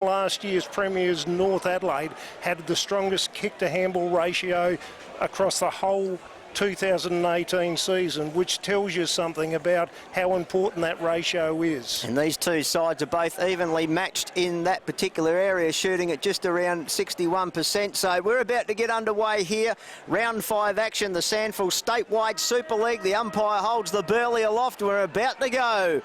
Last year's premiers, North Adelaide, had the strongest kick-to-handball ratio across the whole 2018 season, which tells you something about how important that ratio is. And these two sides are both evenly matched in that particular area, shooting at just around 61%. So we're about to get underway here. Round 5 action, the SANFL Statewide Super League. The umpire holds the Burley aloft. We're about to go.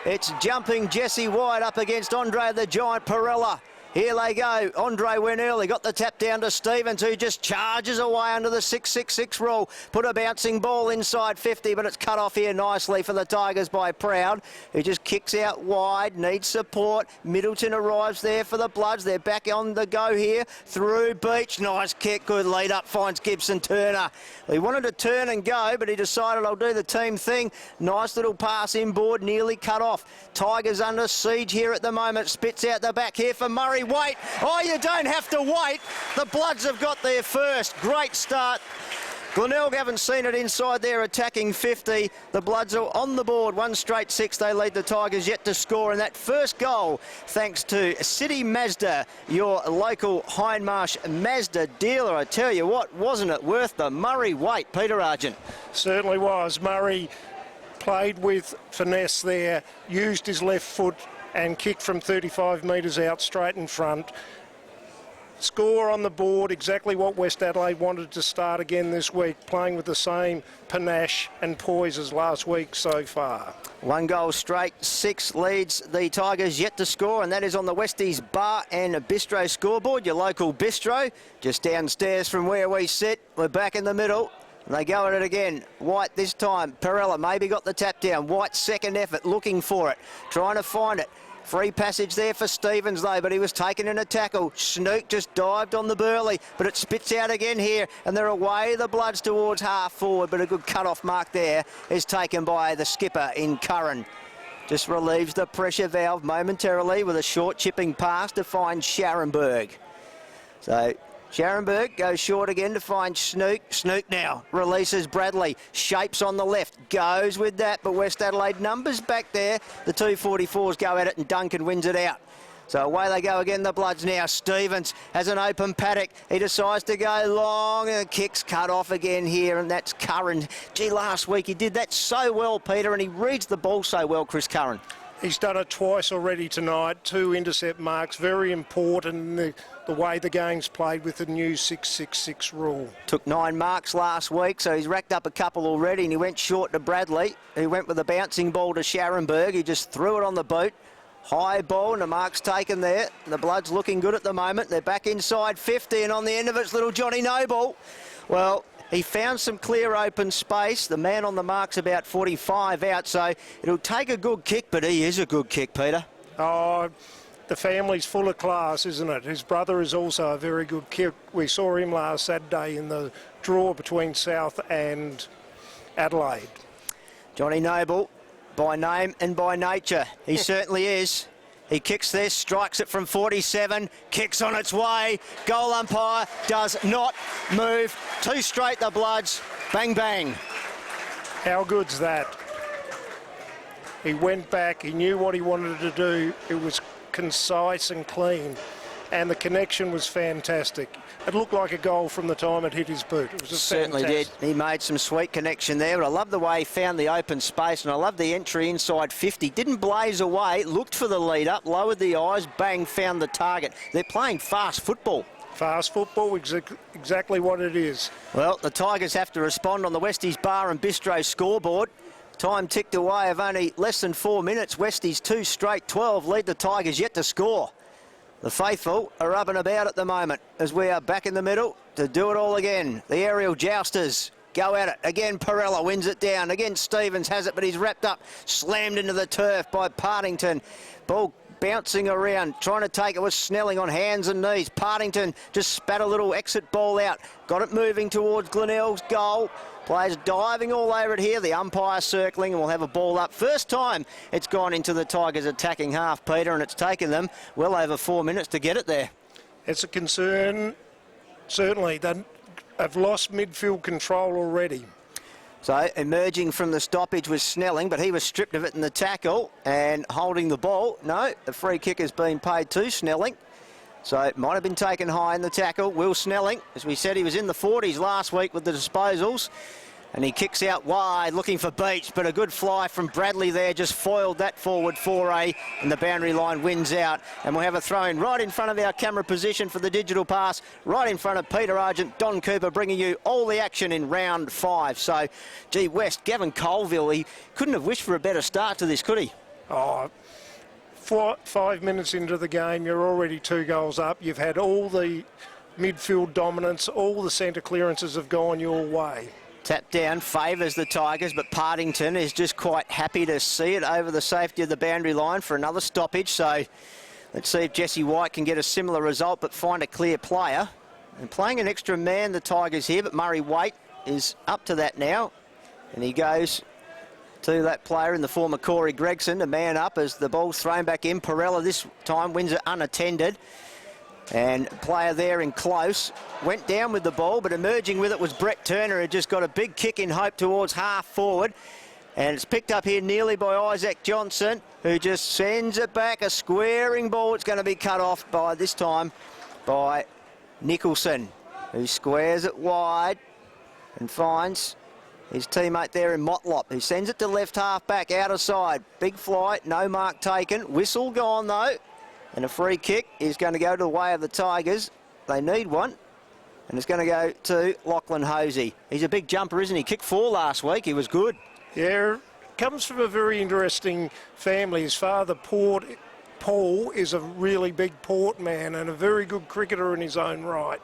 It's jumping Jesse White up against Andre the Giant Perella. Here they go. Andre went early, got the tap down to Stevens, who just charges away under the 666 rule. Put a bouncing ball inside 50, but it's cut off here nicely for the Tigers by Proud, who just kicks out wide, needs support. Middleton arrives there for the Bloods. They're back on the go here through Beach. Nice kick, good lead up, finds Gibson Turner. He wanted to turn and go, but he decided, I'll do the team thing. Nice little pass inboard, nearly cut off. Tigers under siege here at the moment. Spits out the back here for Murray. Wait. Oh, you don't have to wait. The Bloods have got there first. Great start. Glenelg haven't seen it inside there, attacking 50. The Bloods are on the board, 1 straight 6. They lead the Tigers yet to score. And that first goal, thanks to City Mazda, your local Hindmarsh Mazda dealer. I tell you what, wasn't it worth the Murray wait, Peter Argent? Certainly was. Murray played with finesse there, used his left foot and kicked from 35 metres out straight in front. Score on the board, exactly what West Adelaide wanted to start again this week, playing with the same panache and poise as last week so far. 1 goal straight, 6 leads the Tigers yet to score, and that is on the Westies Bar and Bistro scoreboard, your local bistro, just downstairs from where we sit. We're back in the middle. And they go at it again. White this time. Perella maybe got the tap down. White's second effort, looking for it, trying to find it. Free passage there for Stevens though, but he was taken in a tackle. Snook just dived on the Burley, but it spits out again here, and they're away the Bloods towards half forward, but a good cut-off mark there is taken by the skipper in Curran. Just relieves the pressure valve momentarily with a short chipping pass to find Scharenberg. So Scharenberg goes short again to find Snook. Snook now releases Bradley. Shapes on the left. Goes with that, but West Adelaide numbers back there. The 244s go at it and Duncan wins it out. So away they go again, the Bloods now. Stevens has an open paddock. He decides to go long and the kick's cut off again here, and that's Curran. Gee, last week he did that so well, Peter, and he reads the ball so well, Chris Curran. He's done it twice already tonight, 2 intercept marks, very important in the way the game's played with the new 666 rule. Took 9 marks last week, so he's racked up a couple already, and he went short to Bradley. He went with a bouncing ball to Scharenberg. He just threw it on the boot. High ball, and the mark's taken there. The Bloods looking good at the moment. They're back inside 50, and on the end of it's little Johnny Noble. Well, he found some clear open space. The man on the mark's about 45 out, so it'll take a good kick, but he is a good kick, Peter. Oh, the family's full of class, isn't it? His brother is also a very good kick. We saw him last Saturday in the draw between South and Adelaide. Johnny Noble, by name and by nature, he certainly is. He kicks this, strikes it from 47, kicks on its way. Goal umpire does not move. 2 straight the Bloods. Bang, bang. How good's that? He went back, he knew what he wanted to do. It was concise and clean, and the connection was fantastic. It looked like a goal from the time it hit his boot. It was a certainly did. He made some sweet connection there, but I love the way he found the open space, and I love the entry inside 50. Didn't blaze away, looked for the lead up, lowered the eyes, bang, found the target. They're playing fast football. Fast football, exactly what it is. Well, the Tigers have to respond on the Westies Bar and Bistro scoreboard. Time ticked away of only less than 4 minutes. Westies 2 straight 12 lead the Tigers yet to score. The faithful are up and about at the moment as we are back in the middle to do it all again. The aerial jousters go at it. Again, Perella wins it down. Again, Stevens has it, but he's wrapped up, slammed into the turf by Partington. Ball bouncing around, trying to take it with Snelling on hands and knees. Partington just spat a little exit ball out. Got it moving towards Glenelg's goal. Players diving all over it here. The umpire circling, and we'll have a ball up. First time it's gone into the Tigers' attacking half, Peter, and it's taken them well over 4 minutes to get it there. It's a concern, certainly. They have lost midfield control already. So emerging from the stoppage was Snelling, but he was stripped of it in the tackle and holding the ball. No, the free kick has been paid to Snelling. So it might have been taken high in the tackle. Will Snelling, as we said, he was in the 40s last week with the disposals. And he kicks out wide, looking for Beach, but a good fly from Bradley there just foiled that forward foray, and the boundary line wins out. And we'll have a throw in right in front of our camera position for the digital pass, right in front of Peter Argent, Don Cooper, bringing you all the action in round 5. So, gee, West, Gavin Colville, he couldn't have wished for a better start to this, could he? Oh, 5 minutes into the game, you're already 2 goals up. You've had all the midfield dominance, all the centre clearances have gone your way. Tap down favours the Tigers, but Partington is just quite happy to see it over the safety of the boundary line for another stoppage. So let's see if Jesse White can get a similar result, but find a clear player. And playing an extra man, the Tigers here, but Murray Waite is up to that now. And he goes to that player in the form of Corey Gregson, a man up as the ball's thrown back in. Perella this time wins it unattended. And player there in close, went down with the ball, but emerging with it was Brett Turner, who just got a big kick in hope towards half forward. And it's picked up here nearly by Isaac Johnson, who just sends it back, a squaring ball. It's going to be cut off by this time by Nicholson, who squares it wide and finds his teammate there in Motlop, who sends it to left half back, out of side. Big flight, no mark taken. Whistle gone though. And a free kick is going to go to the way of the Tigers. They need one. And it's going to go to Lachlan Hosey. He's a big jumper, isn't he? Kicked 4 last week. He was good. Yeah, comes from a very interesting family. His father, Paul, is a really big Port man and a very good cricketer in his own right.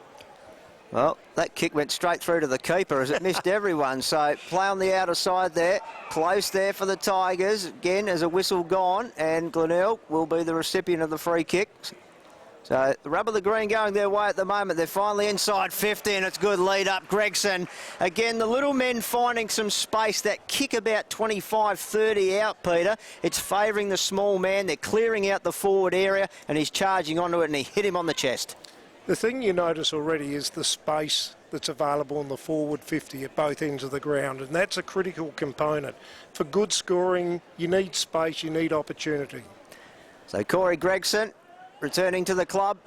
Well, that kick went straight through to the keeper as it missed everyone. So play on the outer side there. Close there for the Tigers. Again, as a whistle gone, and Glenelg will be the recipient of the free kick. So the rub of the green going their way at the moment. They're finally inside 50, and it's good lead up. Gregson. Again, the little men finding some space. That kick about 25-30 out, Peter. It's favouring the small man. They're clearing out the forward area, and he's charging onto it, and he hit him on the chest. The thing you notice already is the space that's available in the forward 50 at both ends of the ground, and that's a critical component. For good scoring, you need space, you need opportunity. So Corey Gregson returning to the club,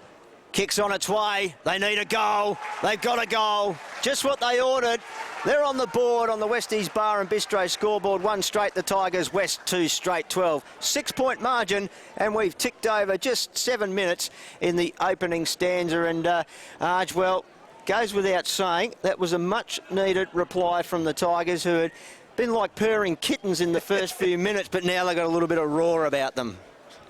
kicks on its way. They need a goal. They've got a goal. Just what they ordered. They're on the board on the Westies Bar and Bistro scoreboard. 1 straight, the Tigers. West 2 straight, 12. 6-point margin, and we've ticked over just 7 minutes in the opening stanza. And well, goes without saying, that was a much-needed reply from the Tigers, who had been like purring kittens in the first few minutes, but now they've got a little bit of roar about them.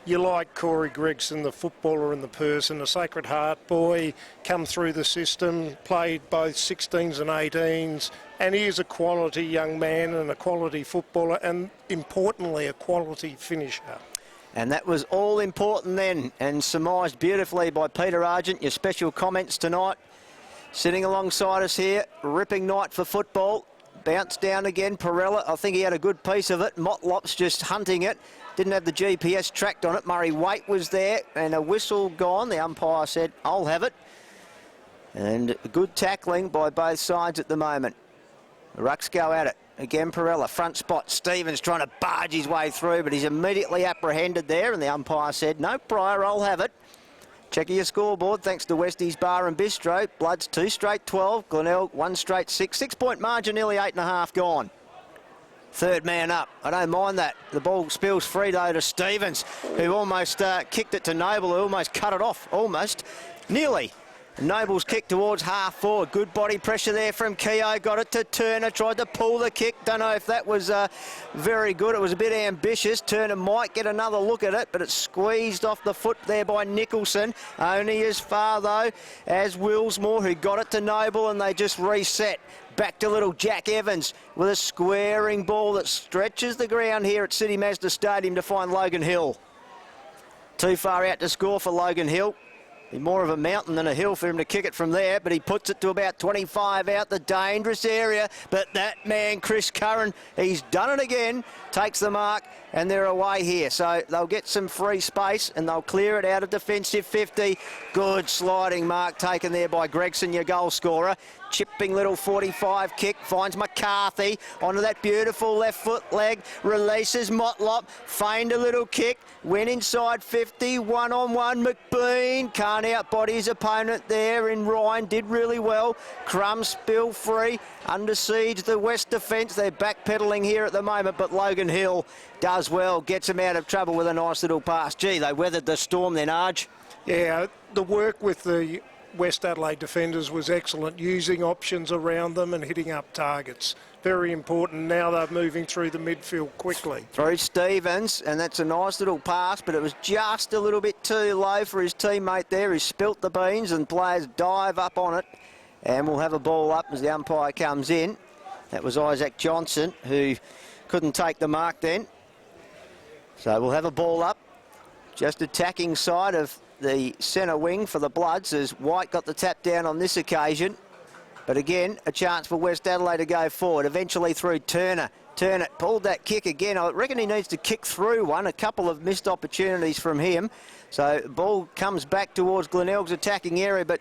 You like Corey Gregson, the footballer and the person, a Sacred Heart boy, come through the system, played both 16s and 18s, and he is a quality young man and a quality footballer, and importantly, a quality finisher. And that was all important then, and surmised beautifully by Peter Argent. Your special comments tonight. Sitting alongside us here, ripping night for football. Bounce down again, Perella. I think he had a good piece of it. Motlop's just hunting it. Didn't have the GPS tracked on it. Murray Waite was there, and a whistle gone. The umpire said, I'll have it. And good tackling by both sides at the moment. The Rucks go at it. Again, Perella, front spot. Stevens trying to barge his way through, but he's immediately apprehended there, and the umpire said, no, Pryor, I'll have it. Check your scoreboard, thanks to Westies Bar and Bistro. Bloods 2 straight, 12. Glenelg 1 straight, 6. 6-point margin, nearly 8.5 gone. Third man up. I don't mind that. The ball spills free, though, to Stevens, who almost kicked it to Noble, who almost cut it off. Almost. Nearly. Noble's kick towards half forward. Good body pressure there from Keogh. Got it to Turner. Tried to pull the kick. Don't know if that was very good. It was a bit ambitious. Turner might get another look at it, but it's squeezed off the foot there by Nicholson. Only as far, though, as Willsmore, who got it to Noble, and they just reset. Back to little Jack Evans with a squaring ball that stretches the ground here at City Mazda Stadium to find Logan Hill. Too far out to score for Logan Hill. Be more of a mountain than a hill for him to kick it from there, but he puts it to about 25 out the dangerous area. But that man, Chris Curran, he's done it again. Takes the mark and they're away here. So they'll get some free space and they'll clear it out of defensive 50. Good sliding mark taken there by Gregson, your goal scorer. Chipping little 45 kick, finds McCarthy onto that beautiful left foot leg, releases Motlop, feigned a little kick, went inside 50, one-on-one, McBean, can't outbody his opponent there in Ryan, did really well. Crum spill free, under siege the West defence, they're backpedaling here at the moment, but Logan Hill does well, gets him out of trouble with a nice little pass. Gee, they weathered the storm then, Arj. Yeah, the work with the West Adelaide defenders was excellent, using options around them and hitting up targets. Very important. Now they're moving through the midfield quickly. Through Stevens, and that's a nice little pass, but it was just a little bit too low for his teammate there. He spilt the beans and players dive up on it. And we'll have a ball up as the umpire comes in. That was Isaac Johnson, who couldn't take the mark then. So we'll have a ball up. Just attacking side of the centre wing for the Bloods as White got the tap down on this occasion. But again, a chance for West Adelaide to go forward, eventually through Turner. Turner pulled that kick again. I reckon he needs to kick through one. A couple of missed opportunities from him. So ball comes back towards Glenelg's attacking area, but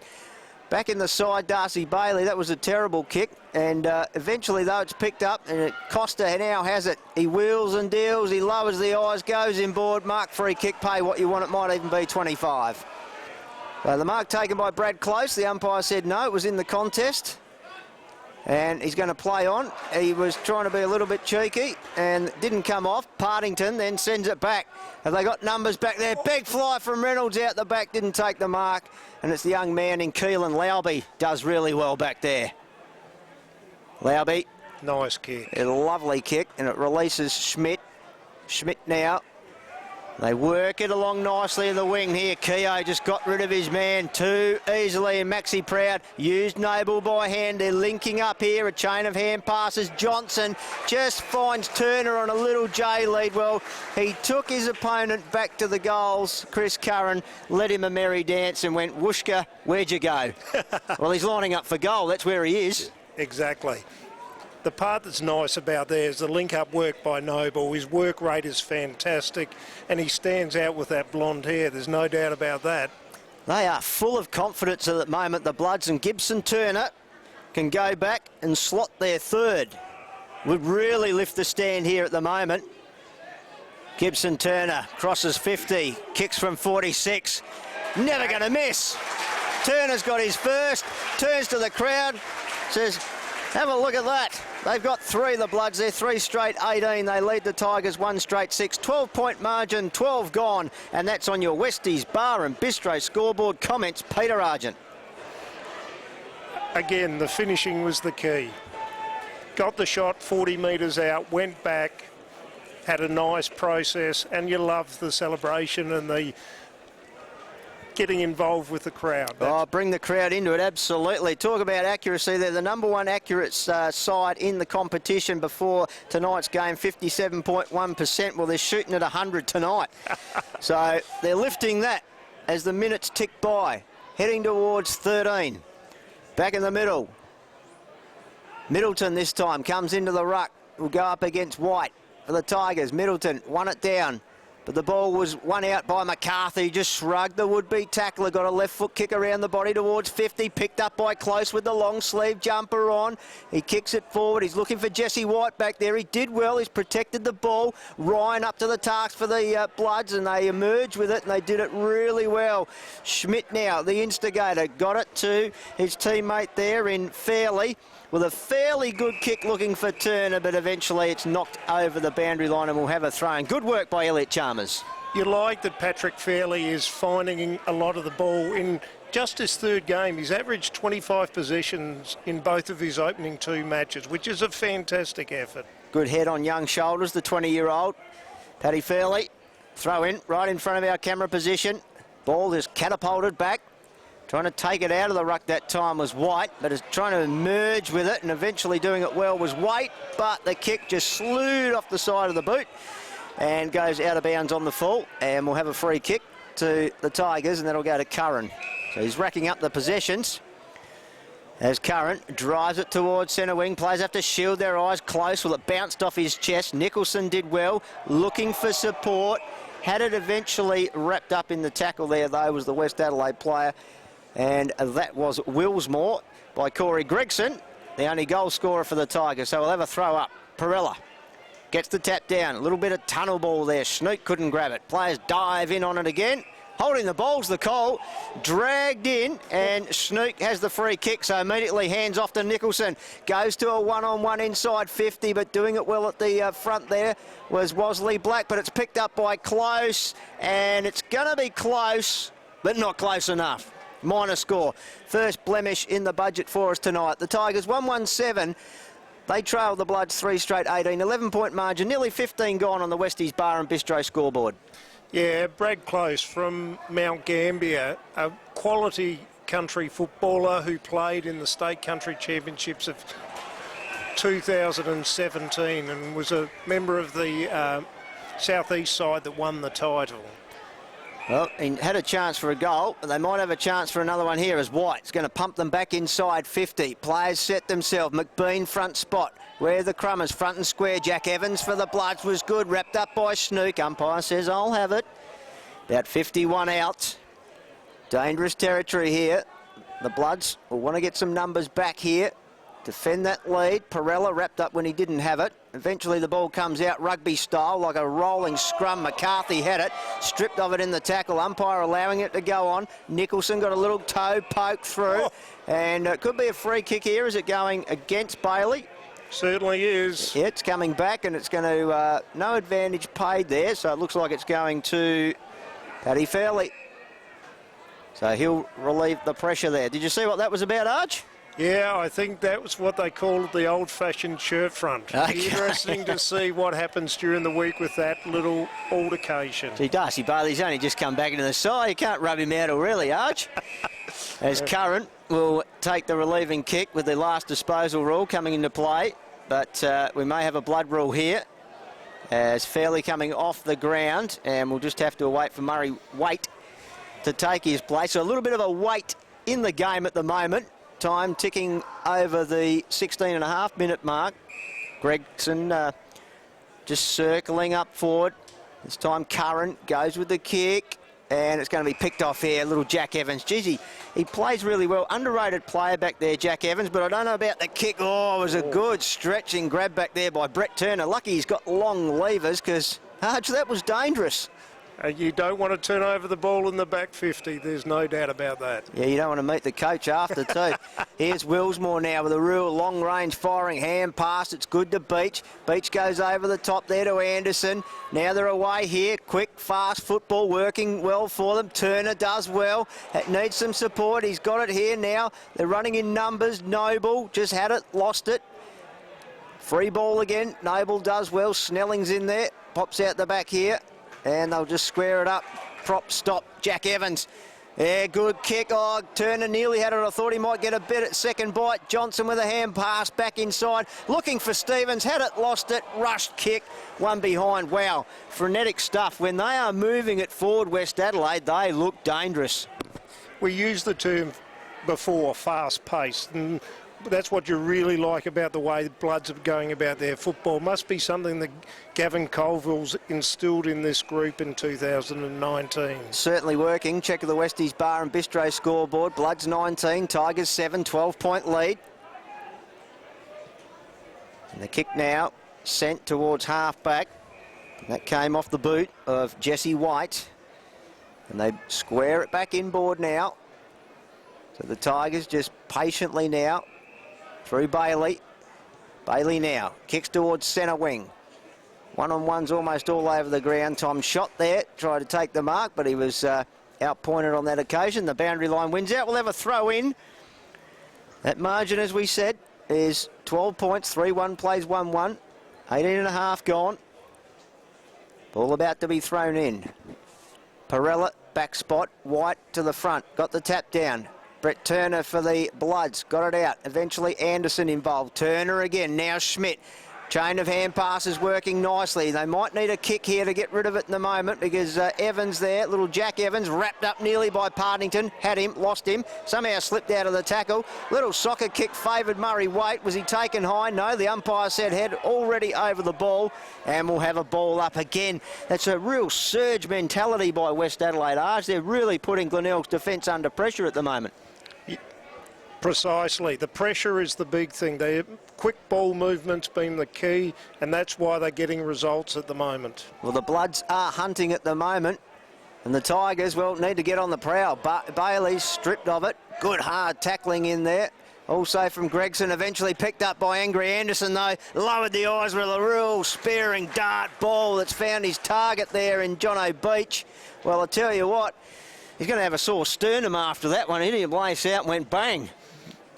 back in the side, Darcy Bailey, that was a terrible kick. And eventually, though, it's picked up, and Costa now has it. He wheels and deals, he lowers the eyes, goes inboard. Mark free kick, pay what you want. It might even be 25. So the mark taken by Brad Close. The umpire said no, it was in the contest. And he's going to play on. He was trying to be a little bit cheeky and didn't come off. Partington then sends it back. Have they got numbers back there? Big fly from Reynolds out the back, didn't take the mark. And it's the young man in Keelan. Laube does really well back there. Laube. Nice kick. A lovely kick, and it releases Schmidt. Schmidt now. They work it along nicely in the wing here. Keogh just got rid of his man too easily, and Maxi Proud used Noble by hand. They're linking up here, a chain of hand passes. Johnson just finds Turner on a little J lead. Well, he took his opponent back to the goals. Chris Curran led him a merry dance and went, Wooshka, where'd you go? Well, he's lining up for goal. That's where he is. Exactly. The part that's nice about there is the link-up work by Noble. His work rate is fantastic, and he stands out with that blonde hair. There's no doubt about that. They are full of confidence at the moment, the Bloods, and Gibson Turner can go back and slot their third. Would really lift the stand here at the moment. Gibson Turner crosses 50, kicks from 46. Never going to miss. Turner's got his first, turns to the crowd, says, have a look at that. They've got three, the Bloods. They're 3 straight 18. They lead the Tigers 1 straight 6. 12-point margin, 12 gone. And that's on your Westies Bar and Bistro scoreboard. Comments, Peter Argent. Again, the finishing was the key. Got the shot 40 metres out, went back, had a nice process, and you love the celebration and the getting involved with the crowd. Oh, bring the crowd into it, absolutely. Talk about accuracy. They're the number 1 accurate side in the competition before tonight's game, 57.1%. Well, they're shooting at 100 tonight. So they're lifting that as the minutes tick by, heading towards 13. Back in the middle. Middleton this time comes into the ruck. Will go up against White for the Tigers. Middleton won it down. But the ball was won out by McCarthy. Just shrugged the would-be tackler. Got a left foot kick around the body towards 50. Picked up by Close with the long sleeve jumper on. He kicks it forward. He's looking for Jesse White back there. He did well. He's protected the ball. Ryan up to the task for the Bloods, and they emerged with it, and they did it really well. Schmidt now, the instigator, got it to his teammate there in Fairley, with a fairly good kick looking for Turner, but eventually it's knocked over the boundary line and we'll have a throw in. Good work by Elliot Chalmers. You like that Patrick Fairley is finding a lot of the ball in just his third game. He's averaged 25 possessions in both of his opening 2 matches, which is a fantastic effort. Good head on young shoulders, the 20-year-old. Paddy Fairley, throw in right in front of our camera position. Ball is catapulted back. Trying to take it out of the ruck that time was White, but is trying to merge with it, and eventually doing it well was White, but the kick just slewed off the side of the boot and goes out of bounds on the full, and we'll have a free kick to the Tigers, and that'll go to Curran. So he's racking up the possessions, As Current drives it towards centre wing. Players have to shield their eyes close. Well, it bounced off his chest. Nicholson did well, looking for support. Had it eventually wrapped up in the tackle there, though, was the West Adelaide player. And that was Willsmore by Corey Gregson, the only goal scorer for the Tigers. So we'll have a throw up. Perella gets the tap down. A little bit of tunnel ball there. Snook couldn't grab it. Players dive in on it again. Holding the ball's the Cole. Dragged in, and Snook has the free kick, so immediately hands off to Nicholson. Goes to a one-on-one inside 50, but doing it well at the front there was Wasley Black, but it's picked up by Close, and it's going to be close, but not close enough. Minor score. First blemish in the budget for us tonight. The Tigers 117. They trailed the Bloods 3 straight 18. 11-point margin, nearly 15 gone on the Westies Bar and Bistro scoreboard. Yeah, Brad Close from Mount Gambier, a quality country footballer who played in the State Country Championships of 2017 and was a member of the southeast side that won the title. Well, he had a chance for a goal, but they might have a chance for another one here as White's going to pump them back inside 50. Players set themselves. McBean front spot. Where the Crummers front and square. Jack Evans for the Bloods was good. Wrapped up by Snook. Umpire says, I'll have it. About 51 out. Dangerous territory here. The Bloods will want to get some numbers back here. Defend that lead. Perella wrapped up when he didn't have it. Eventually the ball comes out rugby style like a rolling scrum. McCarthy had it. Stripped of it in the tackle. Umpire allowing it to go on. Nicholson got a little toe poke through. And it could be a free kick here. Is it going against Bailey? Certainly is. Yeah, it's coming back and it's going to... no advantage paid there. So it looks like it's going to Paddy Fairley. So he'll relieve the pressure there. Did you see what that was about, Arch? Yeah, I think that was what they called the old-fashioned shirt front. Okay. Interesting to see what happens during the week with that little altercation. See, Darcy Bailey's only just come back into the side. You can't rub him out already, Arch. As Current will take the relieving kick with the last disposal rule coming into play. But we may have a blood rule here. As Fairley coming off the ground. And we'll just have to wait for Murray Waite to take his place. So a little bit of a wait in the game at the moment. Time ticking over the 16.5-minute mark. Gregson just circling up forward. This time Current goes with the kick. And it's going to be picked off here. Little Jack Evans. Geez, he plays really well. Underrated player back there, Jack Evans. But I don't know about the kick. Oh, it was a good stretching grab back there by Brett Turner. Lucky he's got long levers because, Arch, that was dangerous. You don't want to turn over the ball in the back 50. There's no doubt about that. Yeah, you don't want to meet the coach after too. Here's Willsmore now with a real long-range firing hand pass. It's good to Beach. Beach goes over the top there to Anderson. Now they're away here. Quick, fast football working well for them. Turner does well. It needs some support. He's got it here now. They're running in numbers. Noble just had it, lost it. Free ball again. Noble does well. Snelling's in there. Pops out the back here. And they'll just square it up. Prop stop. Jack Evans. Yeah, good kick. Oh, Turner nearly had it. I thought he might get a bit at second bite. Johnson with a hand pass back inside. Looking for Stevens. Had it, lost it. Rushed kick. One behind. Wow. Frenetic stuff. When they are moving it forward, West Adelaide, they look dangerous. We used the term before, fast-paced. And that's what you really like about the way the Bloods are going about their football. Must be something that Gavin Colville's instilled in this group in 2019. Certainly working. Check of the Westies Bar and Bistro scoreboard. Bloods 19, Tigers 7, 12-point lead. And the kick now sent towards half-back. That came off the boot of Jesse White. And they square it back inboard now. So the Tigers just patiently now through Bailey. Bailey now kicks towards centre wing. One-on-one's almost all over the ground. Tom shot there, tried to take the mark, but he was outpointed on that occasion. The boundary line wins out. We'll have a throw in. That margin, as we said, is 12 points. 3-1 plays 1-1. 18.5 gone. Ball about to be thrown in. Perella, back spot. White to the front. Got the tap down. Brett Turner for the Bloods. Got it out. Eventually Anderson involved. Turner again. Now Schmidt. Chain of hand passes working nicely. They might need a kick here to get rid of it in the moment because Evans there, little Jack Evans, wrapped up nearly by Partington. Had him, lost him, somehow slipped out of the tackle. Little soccer kick favoured Murray Waite. Was he taken high? No, the umpire said head already over the ball, and we'll have a ball up again. That's a real surge mentality by West Adelaide Arch. They're really putting Glenelg's defence under pressure at the moment. Precisely. The pressure is the big thing. Their quick ball movement's been the key, and that's why they're getting results at the moment. Well, the Bloods are hunting at the moment, and the Tigers, well, need to get on the prowl. Bailey's stripped of it. Good hard tackling in there. Also from Gregson, eventually picked up by Angry Anderson, though. Lowered the eyes with a real spearing dart ball that's found his target there in Jono Beach. Well, I tell you what, he's going to have a sore sternum after that one. He didn't lace out and went bang.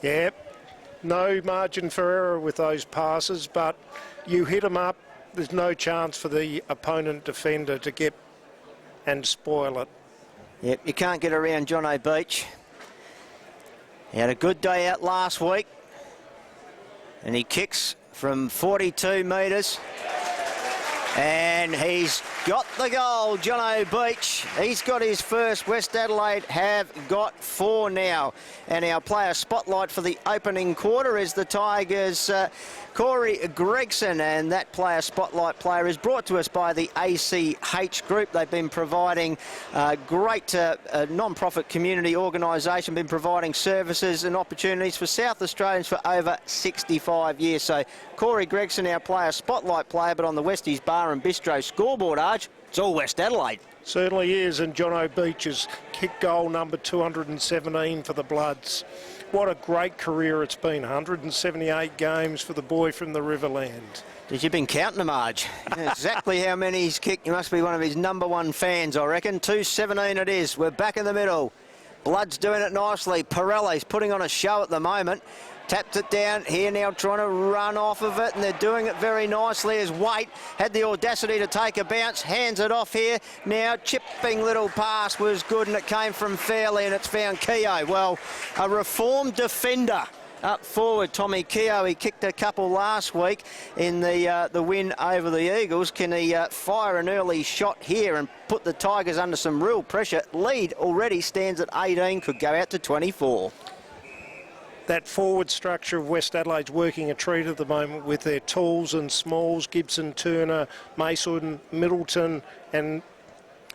Yep, no margin for error with those passes, but you hit them up, there's no chance for the opponent defender to get and spoil it. Yep, you can't get around Jono Beach. He had a good day out last week, and he kicks from 42 metres. And he's got the goal, Jono Beach. He's got his first. West Adelaide have got 4 now. And our player spotlight for the opening quarter is the Tigers' Corey Gregson. And that player spotlight player is brought to us by the ACH Group. They've been providing great non-profit community organisation, been providing services and opportunities for South Australians for over 65 years. So Corey Gregson, our player spotlight player, but on the Westies Bar and Bistro scoreboard, Arch, it's all West Adelaide. Certainly is, and Jono Beach's kick goal number 217 for the Bloods. What a great career it's been, 178 games for the boy from the Riverland. You've been counting them, Arch. Exactly how many he's kicked. You must be one of his #1 fans, I reckon. 217 it is. We're back in the middle. Blood's doing it nicely. Pirelli's putting on a show at the moment. Tapped it down here now, trying to run off of it, and they're doing it very nicely as Waite had the audacity to take a bounce, hands it off here. Now, chipping little pass was good, and it came from Fairley, and it's found Keogh. Well, a reformed defender up forward, Tommy Keogh. He kicked a couple last week in the win over the Eagles. Can he fire an early shot here and put the Tigers under some real pressure? Lead already stands at 18, could go out to 24. That forward structure of West Adelaide's working a treat at the moment with their talls and smalls, Gibson, Turner, Mason, Middleton, and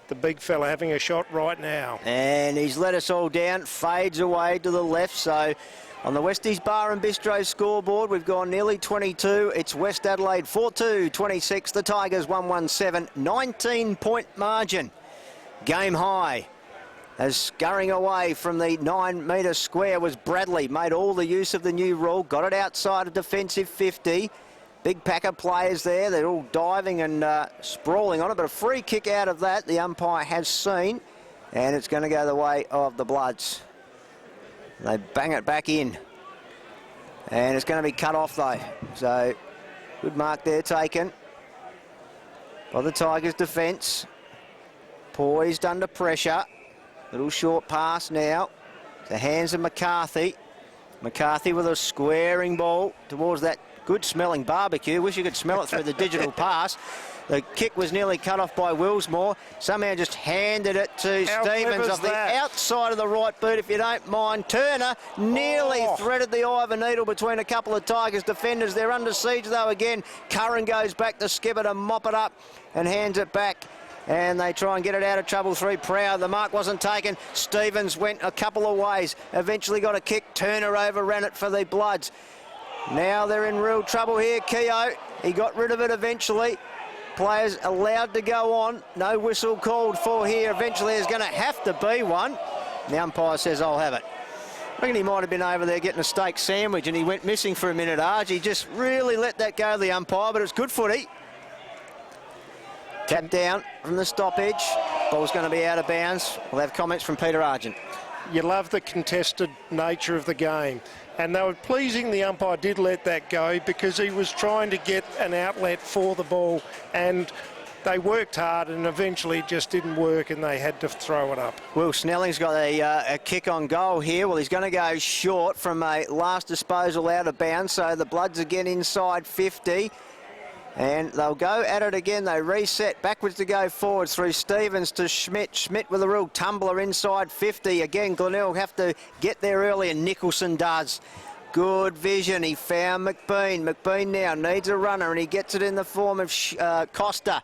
the big fella having a shot right now. And he's let us all down, fades away to the left. So on the Westies Bar and Bistro scoreboard, we've gone nearly 22. It's West Adelaide 4-2, 26. The Tigers 117, 19-point margin. Game high. As scurrying away from the 9-metre square was Bradley. Made all the use of the new rule. Got it outside a defensive 50. Big pack of players there. They're all diving and sprawling on it. But a free kick out of that the umpire has seen. And it's going to go the way of the Bloods. They bang it back in. And it's going to be cut off though. So good mark there taken by the Tigers' defence. Poised under pressure. Little short pass now. The hands of McCarthy. McCarthy with a squaring ball towards that good-smelling barbecue. Wish you could smell it through the digital pass. The kick was nearly cut off by Willsmore. Somehow just handed it to Stevens off the outside of the right boot, if you don't mind. Turner nearly threaded the eye of a needle between a couple of Tigers defenders. They're under siege, though, again. Curran goes back to Skipper to mop it up and hands it back. And they try and get it out of trouble through Proud. The mark wasn't taken. Stevens went a couple of ways. Eventually got a kick. Turner overran it for the Bloods. Now they're in real trouble here. Keogh, he got rid of it eventually. Players allowed to go on. No whistle called for here. Eventually there's going to have to be one. The umpire says, I'll have it. I reckon he might have been over there getting a steak sandwich and he went missing for a minute, Arj. He just really let that go, the umpire, but it's good footy. Tap down from the stoppage. Ball's going to be out of bounds. We'll have comments from Peter Argent. You love the contested nature of the game. And they were pleasing the umpire did let that go because he was trying to get an outlet for the ball, and they worked hard and eventually it just didn't work and they had to throw it up. Will Snelling's got a kick on goal here. Well, he's going to go short from a last disposal out of bounds, so the Bloods again inside 50. And they'll go at it again. They reset backwards to go forwards through Stevens to Schmidt. Schmidt with a real tumbler inside 50. Again, Glenelg have to get there early, and Nicholson does. Good vision. He found McBean. McBean now needs a runner, and he gets it in the form of Costa.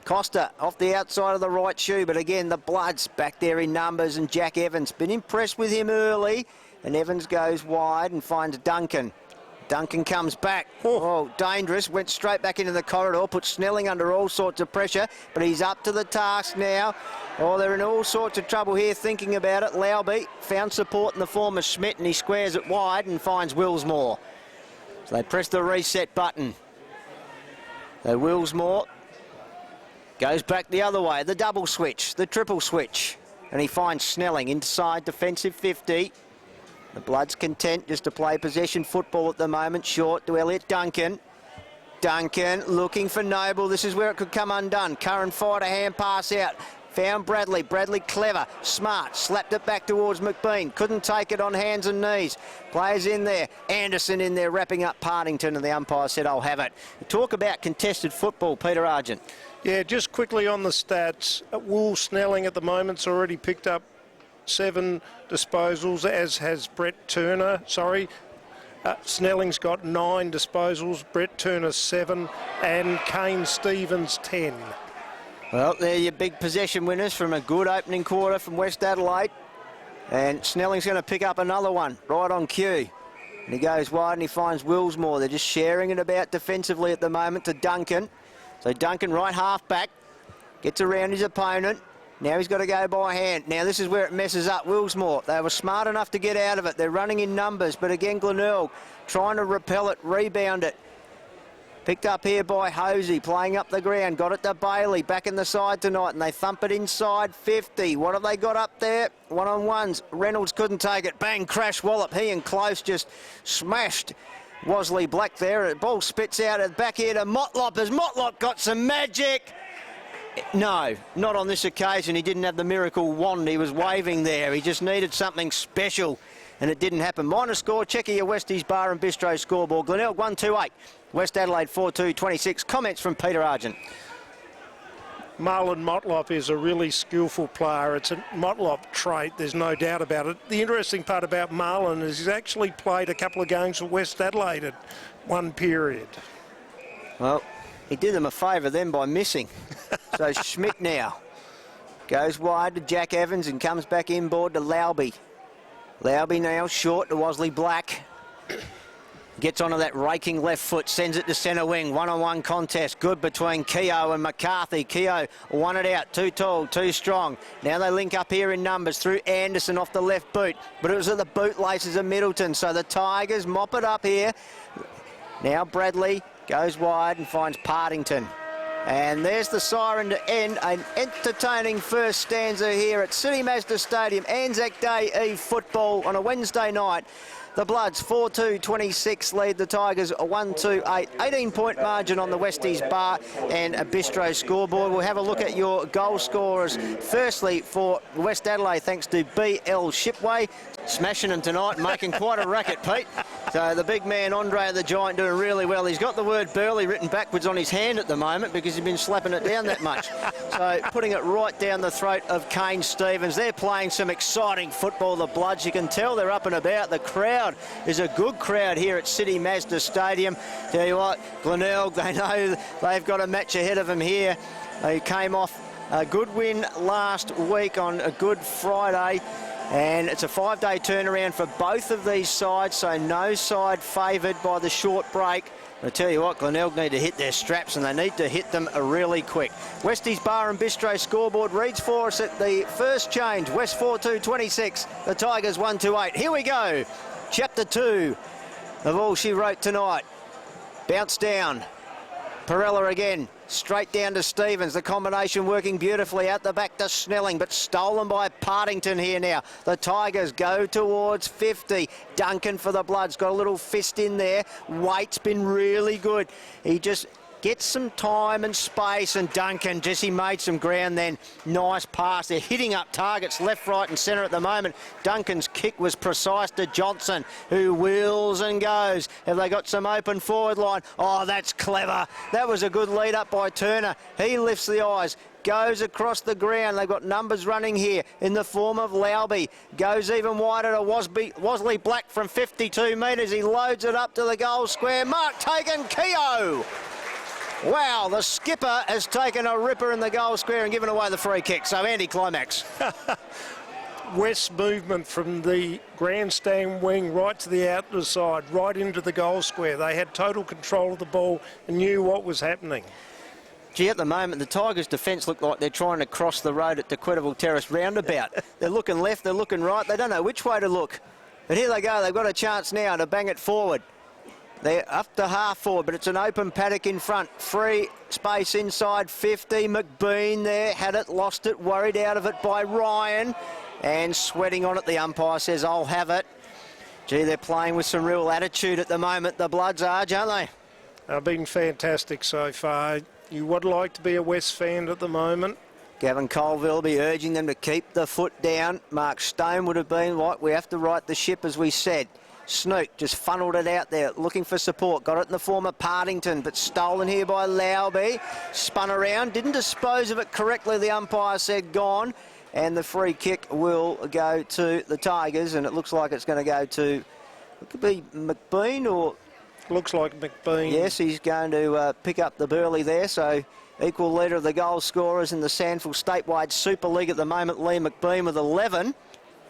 Costa off the outside of the right shoe, but again, the Bloods back there in numbers, and Jack Evans. Been impressed with him early, and Evans goes wide and finds Duncan. Duncan comes back. Oh, dangerous. Went straight back into the corridor, put Snelling under all sorts of pressure, but he's up to the task now. Oh, they're in all sorts of trouble here thinking about it. Lauby found support in the form of Schmidt, and he squares it wide and finds Willsmore. So they press the reset button. So Willsmore goes back the other way, the double switch, the triple switch, and he finds Snelling inside defensive 50. The Bloods content just to play possession football at the moment. Short to Elliot Duncan. Duncan looking for Noble. This is where it could come undone. Curran fired a hand pass out. Found Bradley. Bradley clever, smart. Slapped it back towards McBean. Couldn't take it on hands and knees. Players in there. Anderson in there wrapping up Partington, and the umpire said, I'll have it. Talk about contested football, Peter Argent. Yeah, just quickly on the stats. Will Snelling at the moment's already picked up 7 disposals, as has Brett Turner. Snelling's got 9 disposals, Brett Turner 7, and Kane Stevens 10. Well, they're your big possession winners from a good opening quarter from West Adelaide. And Snelling's going to pick up another one right on cue. And he goes wide and he finds Willsmore. They're just sharing it about defensively at the moment to Duncan. So Duncan, right half back, gets around his opponent. Now he's got to go by hand. Now this is where it messes up Willsmore. They were smart enough to get out of it. They're running in numbers, but again, Glenelg trying to repel it, rebound it. Picked up here by Hosey, playing up the ground. Got it to Bailey, back in the side tonight, and they thump it inside 50. What have they got up there? One-on-ones. Reynolds couldn't take it. Bang, crash, wallop. He and Close just smashed Wosley Black there. The ball spits out at back here to Motlop. Has Motlop got some magic? No, not on this occasion. He didn't have the miracle wand he was waving there. He just needed something special, and it didn't happen. Minor score, check your Westies Bar and Bistro scoreboard. Glenelg 128, West Adelaide 4-2-26. Comments from Peter Argent. Marlon Motlop is a really skillful player. It's a Motlop trait, there's no doubt about it. The interesting part about Marlon is he's actually played a couple of games for West Adelaide at one period. Well, he did them a favour then by missing. So Schmidt now goes wide to Jack Evans and comes back inboard to Lauby. Lauby now short to Wosley Black. Gets onto that raking left foot, sends it to centre wing. One-on-one contest, good between Keogh and McCarthy. Keogh won it out, too tall, too strong. Now they link up here in numbers through Anderson off the left boot, but it was at the bootlaces of Middleton, so the Tigers mop it up here. Now Bradley goes wide and finds Partington. And there's the siren to end an entertaining first stanza here at City Mazda Stadium. Anzac Day Eve football on a Wednesday night. The Bloods 4-2-26 lead the Tigers a 1-2-8. 18-point margin on the Westies Bar and a Bistro scoreboard. We'll have a look at your goal scorers. Firstly, for West Adelaide, thanks to B.L. Shipway. Smashing them tonight and making quite a racket, Pete. So the big man, Andre the Giant, doing really well. He's got the word Burley written backwards on his hand at the moment because he's been slapping it down that much. So putting it right down the throat of Kane Stevens. They're playing some exciting football, the Bloods. You can tell they're up and about. The crowd is a good crowd here at City Mazda Stadium. Tell you what, Glenelg, they know they've got a match ahead of them here. They came off a good win last week on a Good Friday. And it's a 5-day turnaround for both of these sides, so no side favoured by the short break. I tell you what, Glenelg need to hit their straps, and they need to hit them really quick. Westies Bar and Bistro scoreboard reads for us at the first change. West 4-2-26, the Tigers 1-2-8. Here we go. Chapter 2 of all she wrote tonight. Bounce down. Perella again. Straight down to Stevens. The combination working beautifully out the back to Snelling, but stolen by Partington here now. The Tigers go towards 50. Duncan for the Bloods. Got a little fist in there. Waite's been really good. He just gets some time and space, and Duncan, Jesse made some ground then. Nice pass. They're hitting up targets left, right and centre at the moment. Duncan's kick was precise to Johnson, who wheels and goes. Have they got some open forward line? Oh, that's clever. That was a good lead up by Turner. He lifts the eyes. Goes across the ground. They've got numbers running here in the form of Lowby. Goes even wider to Wasley Black from 52 metres. He loads it up to the goal square. Mark taken, Keogh. Wow, the skipper has taken a ripper in the goal square and given away the free kick. So anti-climax. West's movement from the grandstand wing right to the outer side, right into the goal square. They had total control of the ball and knew what was happening. Gee, at the moment, the Tigers' defence look like they're trying to cross the road at Dequitable Terrace roundabout. They're looking left, they're looking right. They don't know which way to look. But here they go. They've got a chance now to bang it forward. They're up to half forward, but it's an open paddock in front. Free space inside 50. McBean there. Had it, lost it, worried out of it by Ryan. And sweating on it. The umpire says, I'll have it. Gee, they're playing with some real attitude at the moment. The Bloods are, aren't they? They've been fantastic so far. You would like to be a West fan at the moment. Gavin Colville will be urging them to keep the foot down. Mark Stone would have been like, we have to right the ship, as we said. Snook just funnelled it out there, looking for support. Got it in the form of Partington, but stolen here by Lowby. Spun around, didn't dispose of it correctly. The umpire said gone. And the free kick will go to the Tigers, and it looks like it's going to go to, it could be McBean or... Looks like McBean. Yes, he's going to pick up the Burley there. So equal leader of the goal scorers in the SANFL Statewide Super League at the moment, Lee McBean with 11.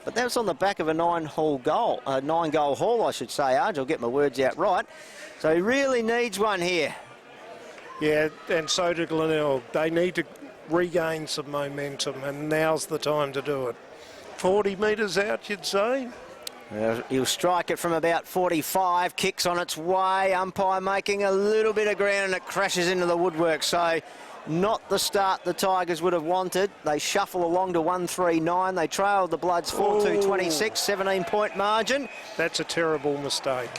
But that's on the back of a nine-goal haul, I should say, Arj. I'll get my words out right. So he really needs one here. Yeah, and so do Glenelg. They need to regain some momentum, and now's the time to do it. 40 metres out, you'd say? He'll strike it from about 45, kicks on its way, umpire making a little bit of ground and it crashes into the woodwork. So not the start the Tigers would have wanted. They shuffle along to 139. They trailed the Bloods 4-2-26, 17-point margin. That's a terrible mistake.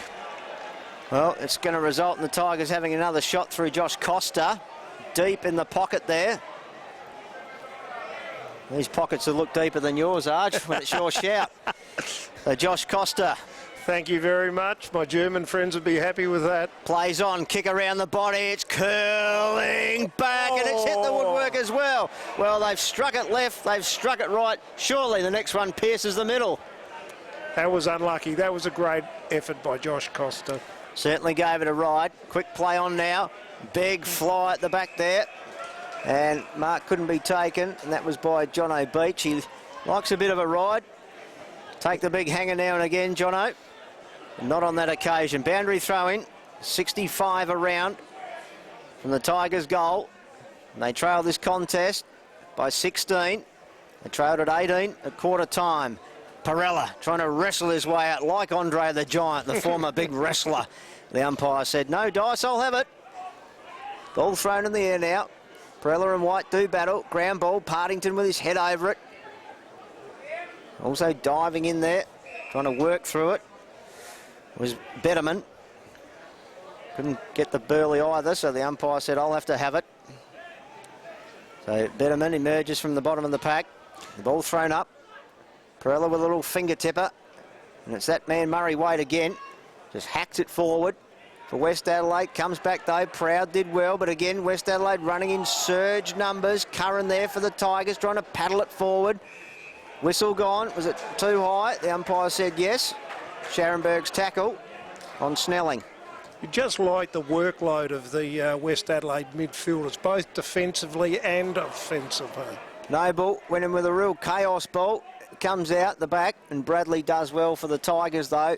Well, it's going to result in the Tigers having another shot through Josh Costa, deep in the pocket there. These pockets will look deeper than yours, Arj, when it's your shout. So Josh Costa. Thank you very much. My German friends would be happy with that. Plays on, kick around the body. It's curling back, and it's hit the woodwork as well. Well, they've struck it left, they've struck it right. Surely the next one pierces the middle. That was unlucky. That was a great effort by Josh Costa. Certainly gave it a ride. Quick play on now. Big fly at the back there. And Mark couldn't be taken, and that was by Jono Beach. He likes a bit of a ride. Take the big hanger now and again, Jono. Not on that occasion. Boundary throw in, 65 around from the Tigers' goal. And they trail this contest by 16. They trailed at 18 at quarter time. Perella trying to wrestle his way out like Andre the Giant, the former big wrestler. The umpire said, no dice, I'll have it. Ball thrown in the air now. Perella and White do battle. Ground ball, Partington with his head over it. Also diving in there, trying to work through it, was Betterman. Couldn't get the Burley either, so the umpire said, I'll have to have it. So Betterman emerges from the bottom of the pack. The ball thrown up. Perella with a little finger tipper. And it's that man Murray Wade again. Just hacks it forward. For West Adelaide, comes back though, Proud did well, but again, West Adelaide running in surge numbers. Curran there for the Tigers, trying to paddle it forward. Whistle gone, was it too high? The umpire said yes. Scharenberg's tackle on Snelling. You just like the workload of the West Adelaide midfielders, both defensively and offensively. Noble went in with a real chaos ball. Comes out the back, and Bradley does well for the Tigers though.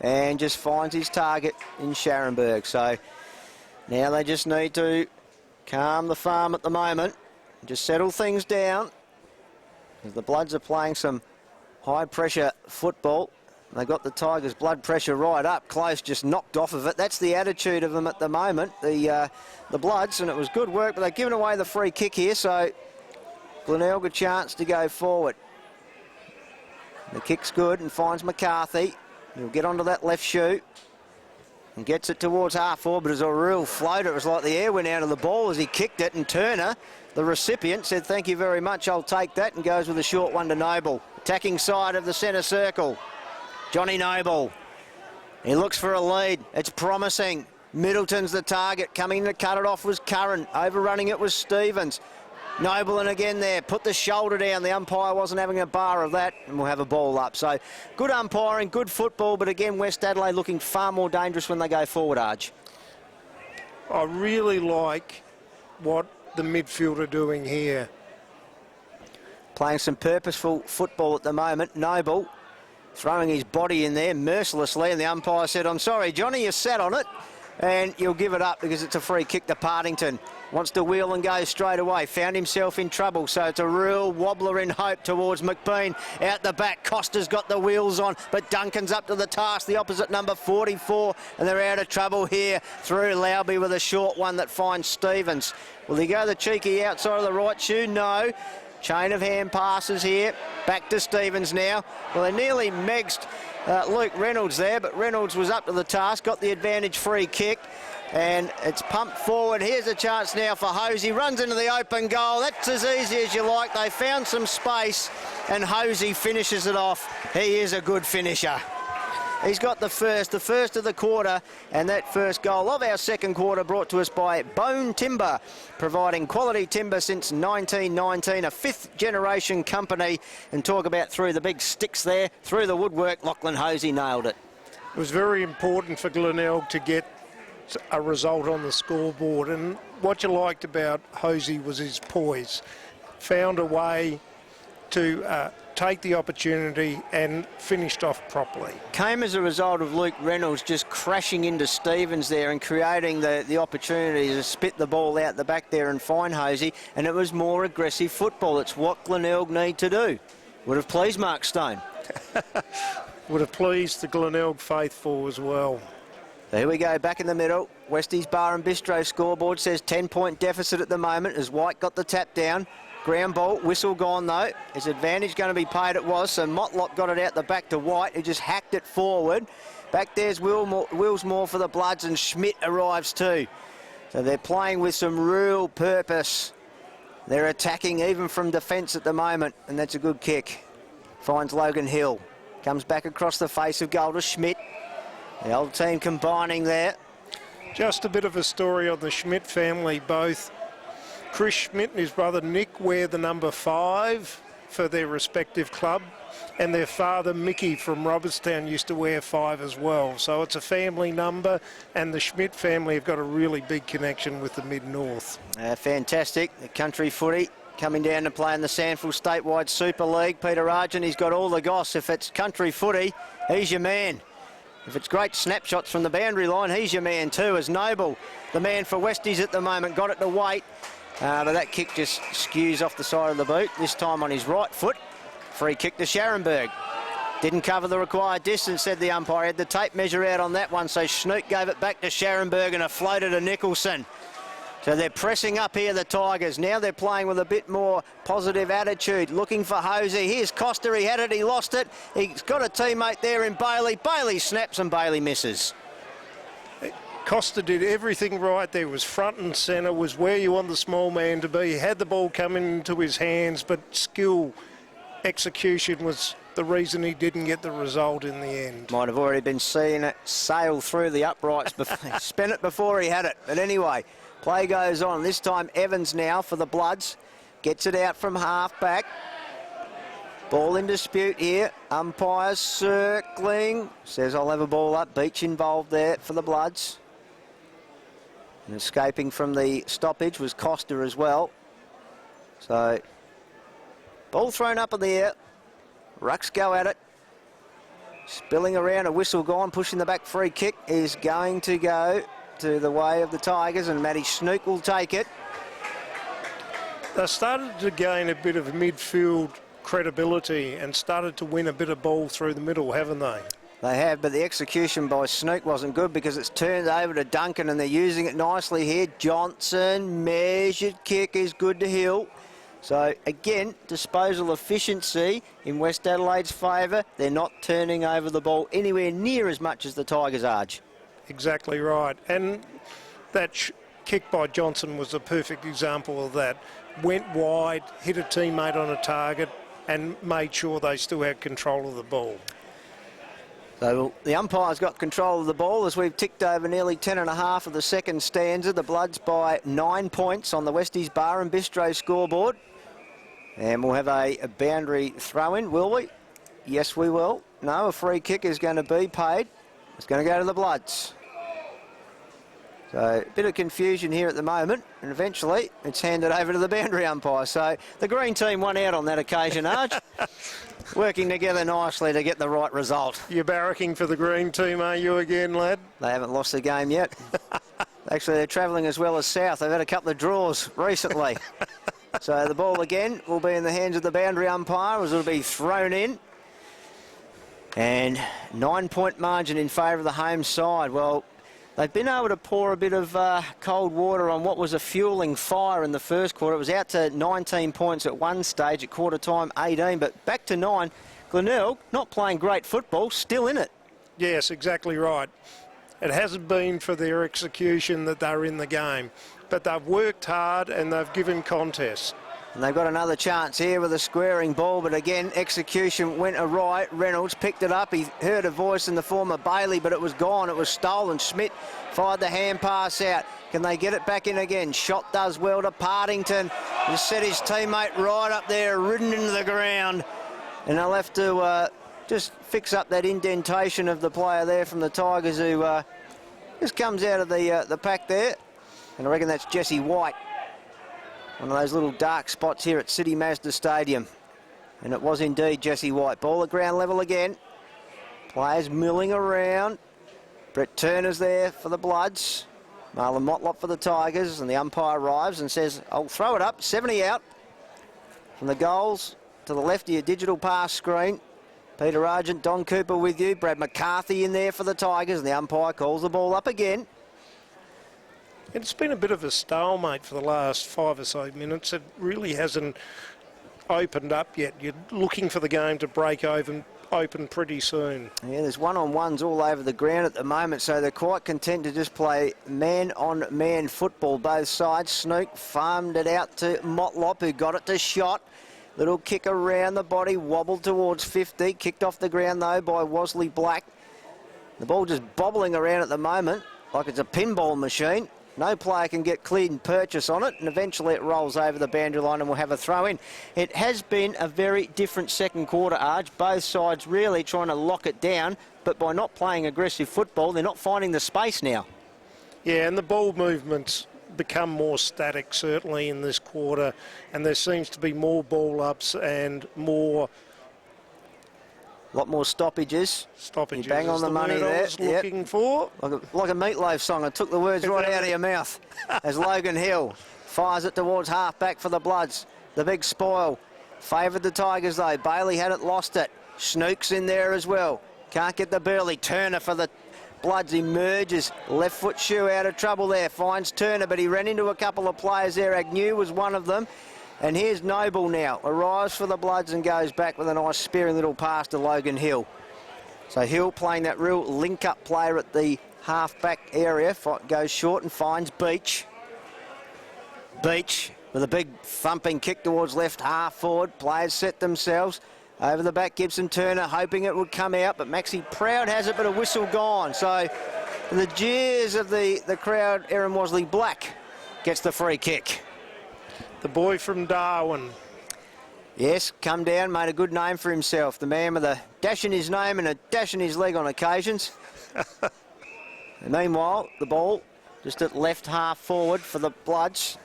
And just finds his target in Scharenberg. So now they just need to calm the farm at the moment. Just settle things down. The Bloods are playing some high-pressure football. They got the Tigers' blood pressure right up close, just knocked off of it. That's the attitude of them at the moment, the Bloods, and it was good work, but they've given away the free kick here, so Glenelg a chance to go forward. The kick's good and finds McCarthy. He'll get onto that left shoe. and gets it towards half forward, but it's a real floater. It was like the air went out of the ball as he kicked it, and Turner, the recipient, said, "Thank you very much, I'll take that," and goes with a short one to Noble. Attacking side of the centre circle, Johnny Noble. He looks for a lead. It's promising. Middleton's the target. Coming to cut it off was Curran. Overrunning it was Stevens. Noble and again there, put the shoulder down. The umpire wasn't having a bar of that, and we'll have a ball up. So good umpiring, good football, but again, West Adelaide looking far more dangerous when they go forward, Arj. I really like what the midfield are doing here. Playing some purposeful football at the moment. Noble throwing his body in there mercilessly, and the umpire said, "I'm sorry, Johnny, you sat on it, and you'll give it up because it's a free kick to Partington." Wants to wheel and go straight away. Found himself in trouble, so it's a real wobbler in hope towards McBean. Out the back, Costa's got the wheels on, but Duncan's up to the task, the opposite number 44, and they're out of trouble here. Through Lowby with a short one that finds Stevens. Will he go the cheeky outside of the right shoe? No. Chain of hand passes here. Back to Stevens now. Well, they nearly megsed Luke Reynolds there, but Reynolds was up to the task, got the advantage free kick, and it's pumped forward. Here's a chance now for Hosey. Runs into the open goal. That's as easy as you like. They found some space, and Hosey finishes it off. He is a good finisher. He's got the first of the quarter, and that first goal of our second quarter brought to us by Bone Timber, providing quality timber since 1919, a fifth-generation company. And talk about through the big sticks there, through the woodwork, Lachlan Hosey nailed it. It was very important for Glenelg to get a result on the scoreboard, and what you liked about Hosey was his poise. Found a way to take the opportunity and finished off properly. Came as a result of Luke Reynolds just crashing into Stevens there and creating the opportunity to spit the ball out the back there and find Hosey, and it was more aggressive football. It's what Glenelg need to do. Would have pleased Mark Stone. Would have pleased the Glenelg faithful as well. So here we go, back in the middle. Westies Bar and Bistro scoreboard says 10-point deficit at the moment as White got the tap down. Ground ball, whistle gone though. His advantage going to be paid, it was, so Motlop got it out the back to White, who just hacked it forward. Back there's Willsmore for the Bloods, and Schmidt arrives too. So they're playing with some real purpose. They're attacking even from defence at the moment, and that's a good kick. Finds Logan Hill. Comes back across the face of goal to Schmidt. The old team combining there. Just a bit of a story on the Schmidt family. Both Chris Schmidt and his brother Nick wear the number 5 for their respective club, and their father Mickey from Robertstown used to wear 5 as well. So it's a family number, and the Schmidt family have got a really big connection with the Mid-North. Fantastic. The country footy coming down to play in the SANFL Statewide Super League. Peter Argent, he's got all the goss. If it's country footy, he's your man. If it's great snapshots from the boundary line, he's your man too, as Noble, the man for Westies at the moment, got it to Wait. But that kick just skews off the side of the boot, this time on his right foot. Free kick to Scharenberg. Didn't cover the required distance, said the umpire. Had the tape measure out on that one, so Schnook gave it back to Scharenberg and a floater to Nicholson. So they're pressing up here, the Tigers. Now they're playing with a bit more positive attitude, looking for Hosey. Here's Costa, he had it, he lost it. He's got a teammate there in Bailey. Bailey snaps and Bailey misses. Costa did everything right there, was front and centre, was where you want the small man to be. He had the ball coming into his hands, but skill, execution was the reason he didn't get the result in the end. Might have already been seeing it sail through the uprights, he spent it before he had it. But anyway, play goes on. This time Evans now for the Bloods. Gets it out from half back. Ball in dispute here. Umpires circling. Says I'll have a ball up. Beach involved there for the Bloods. And escaping from the stoppage was Costa as well. So, ball thrown up in the air. Rucks go at it. Spilling around, a whistle gone, pushing the back free kick is going to go to the way of the Tigers, and Matty Snook will take it. They started to gain a bit of midfield credibility and started to win a bit of ball through the middle, haven't they? They have, but the execution by Snook wasn't good because it's turned over to Duncan and they're using it nicely here. Johnson, measured kick is good to Hill. So again, disposal efficiency in West Adelaide's favour. They're not turning over the ball anywhere near as much as the Tigers are. Exactly right. And that kick by Johnson was a perfect example of that. Went wide, hit a teammate on a target and made sure they still had control of the ball. So the umpire's got control of the ball as we've ticked over nearly 10.5 of the second stanza. The Bloods by 9 points on the Westies Bar and Bistro scoreboard. And we'll have a boundary throw-in, will we? Yes, we will. No, a free kick is going to be paid. It's going to go to the Bloods. So a bit of confusion here at the moment, and eventually it's handed over to the boundary umpire. So the green team won out on that occasion, Arj. Working together nicely to get the right result. You're barracking for the green team, are you again, lad? They haven't lost the game yet. Actually, they're travelling as well as south. They've had a couple of draws recently. So the ball again will be in the hands of the boundary umpire as it'll be thrown in. And 9-point margin in favour of the home side. Well, they've been able to pour a bit of cold water on what was a fuelling fire in the first quarter. It was out to 19 points at one stage, at quarter time 18, but back to 9. Glenelg, not playing great football, still in it. Yes, exactly right. It hasn't been for their execution that they're in the game, but they've worked hard and they've given contests. And they've got another chance here with a squaring ball, but again, execution went awry. Reynolds picked it up. He heard a voice in the form of Bailey, but it was gone. It was stolen. Schmidt fired the hand pass out. Can they get it back in again? Shot does well to Partington. He set his teammate right up there, ridden into the ground. And they'll have to just fix up that indentation of the player there from the Tigers who just comes out of the pack there. And I reckon that's Jesse White. One of those little dark spots here at City Mazda Stadium. And it was indeed Jesse White. Ball at ground level again. Players milling around. Brett Turner's there for the Bloods. Marlon Motlop for the Tigers. And the umpire arrives and says, I'll throw it up. 70 out. From the goals to the left of your digital pass screen. Peter Argent, Don Cooper with you. Brad McCarthy in there for the Tigers. And the umpire calls the ball up again. It's been a bit of a stalemate for the last 5 or so minutes. It really hasn't opened up yet. You're looking for the game to break open pretty soon. Yeah, there's one-on-ones all over the ground at the moment, so they're quite content to just play man-on-man football, both sides. Snook farmed it out to Motlop, who got it to Shot. Little kick around the body, wobbled towards 50. Kicked off the ground, though, by Wasley Black. The ball just bobbling around at the moment like it's a pinball machine. No player can get clean purchase on it, and eventually it rolls over the boundary line and we'll have a throw in. It has been a very different second quarter, Arj. Both sides really trying to lock it down, but by not playing aggressive football, they're not finding the space now. Yeah, and the ball movements become more static, certainly, in this quarter, and there seems to be more ball ups and more... A lot more stoppages. You bang on the money there. I was looking for. Like a Meatloaf song. I took the words right out of your mouth. As Logan Hill fires it towards half-back for the Bloods. The big spoil. Favoured the Tigers, though. Bailey had it, lost it. Snook's in there as well. Can't get the Burley. Turner for the Bloods emerges. Left foot shoe out of trouble there. Finds Turner, but he ran into a couple of players there. Agnew was one of them. And here's Noble now, arrives for the Bloods and goes back with a nice spearing little pass to Logan Hill. So Hill playing that real link-up player at the half-back area, goes short and finds Beach. Beach with a big thumping kick towards left half forward. Players set themselves. Over the back, Gibson Turner hoping it would come out, but Maxi Proud has it, but a whistle gone. So the jeers of the crowd, Aaron Wasley Black gets the free kick. The boy from Darwin. Yes, come down, made a good name for himself. The man with a dash in his name and a dash in his leg on occasions. And meanwhile, the ball just at left half forward for the Bloods.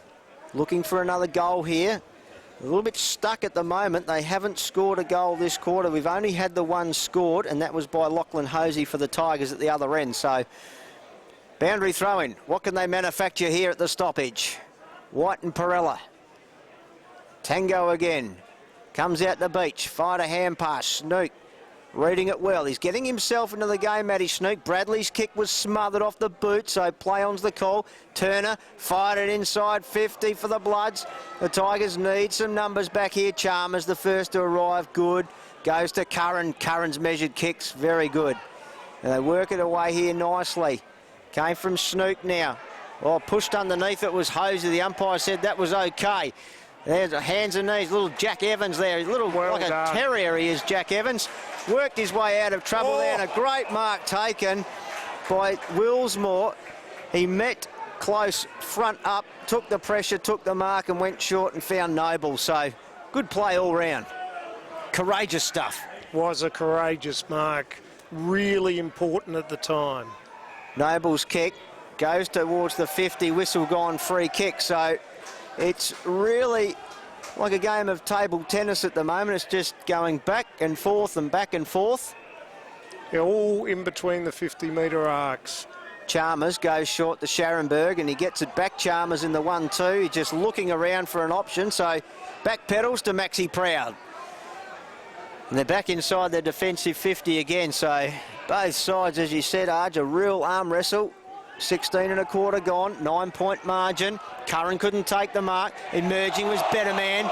Looking for another goal here. A little bit stuck at the moment. They haven't scored a goal this quarter. We've only had the one scored, and that was by Lachlan Hosey for the Tigers at the other end. So, boundary throw-in. What can they manufacture here at the stoppage? White and Perella. Tango again. Comes out the beach. Fired a hand pass. Snook reading it well. He's getting himself into the game, Matty Snook. Bradley's kick was smothered off the boot, so play on's the call. Turner fired it inside 50 for the Bloods. The Tigers need some numbers back here. Chalmers, the first to arrive, good. Goes to Curran. Curran's measured kicks, very good. And they work it away here nicely. Came from Snook now. Well, pushed underneath it was Hosey. The umpire said that was okay. There's hands and knees. Little Jack Evans there. Like a terrier he is, Jack Evans. Worked his way out of trouble there, and a great mark taken by Willsmore. He met close front up, took the pressure, took the mark and went short and found Noble. So good play all round. Courageous stuff. Was a courageous mark. Really important at the time. Noble's kick goes towards the 50, whistle gone, free kick. So it's really like a game of table tennis at the moment. It's just going back and forth and back and forth. They're all in between the 50-metre arcs. Chalmers goes short to Scharenberg and he gets it back. Chalmers in the 1-2. He's just looking around for an option. So back pedals to Maxi Proud. And they're back inside their defensive 50 again. So both sides, as you said, Arj, a real arm wrestle. 16 and a quarter gone, 9-point margin. Curran couldn't take the mark. Emerging was Better Man.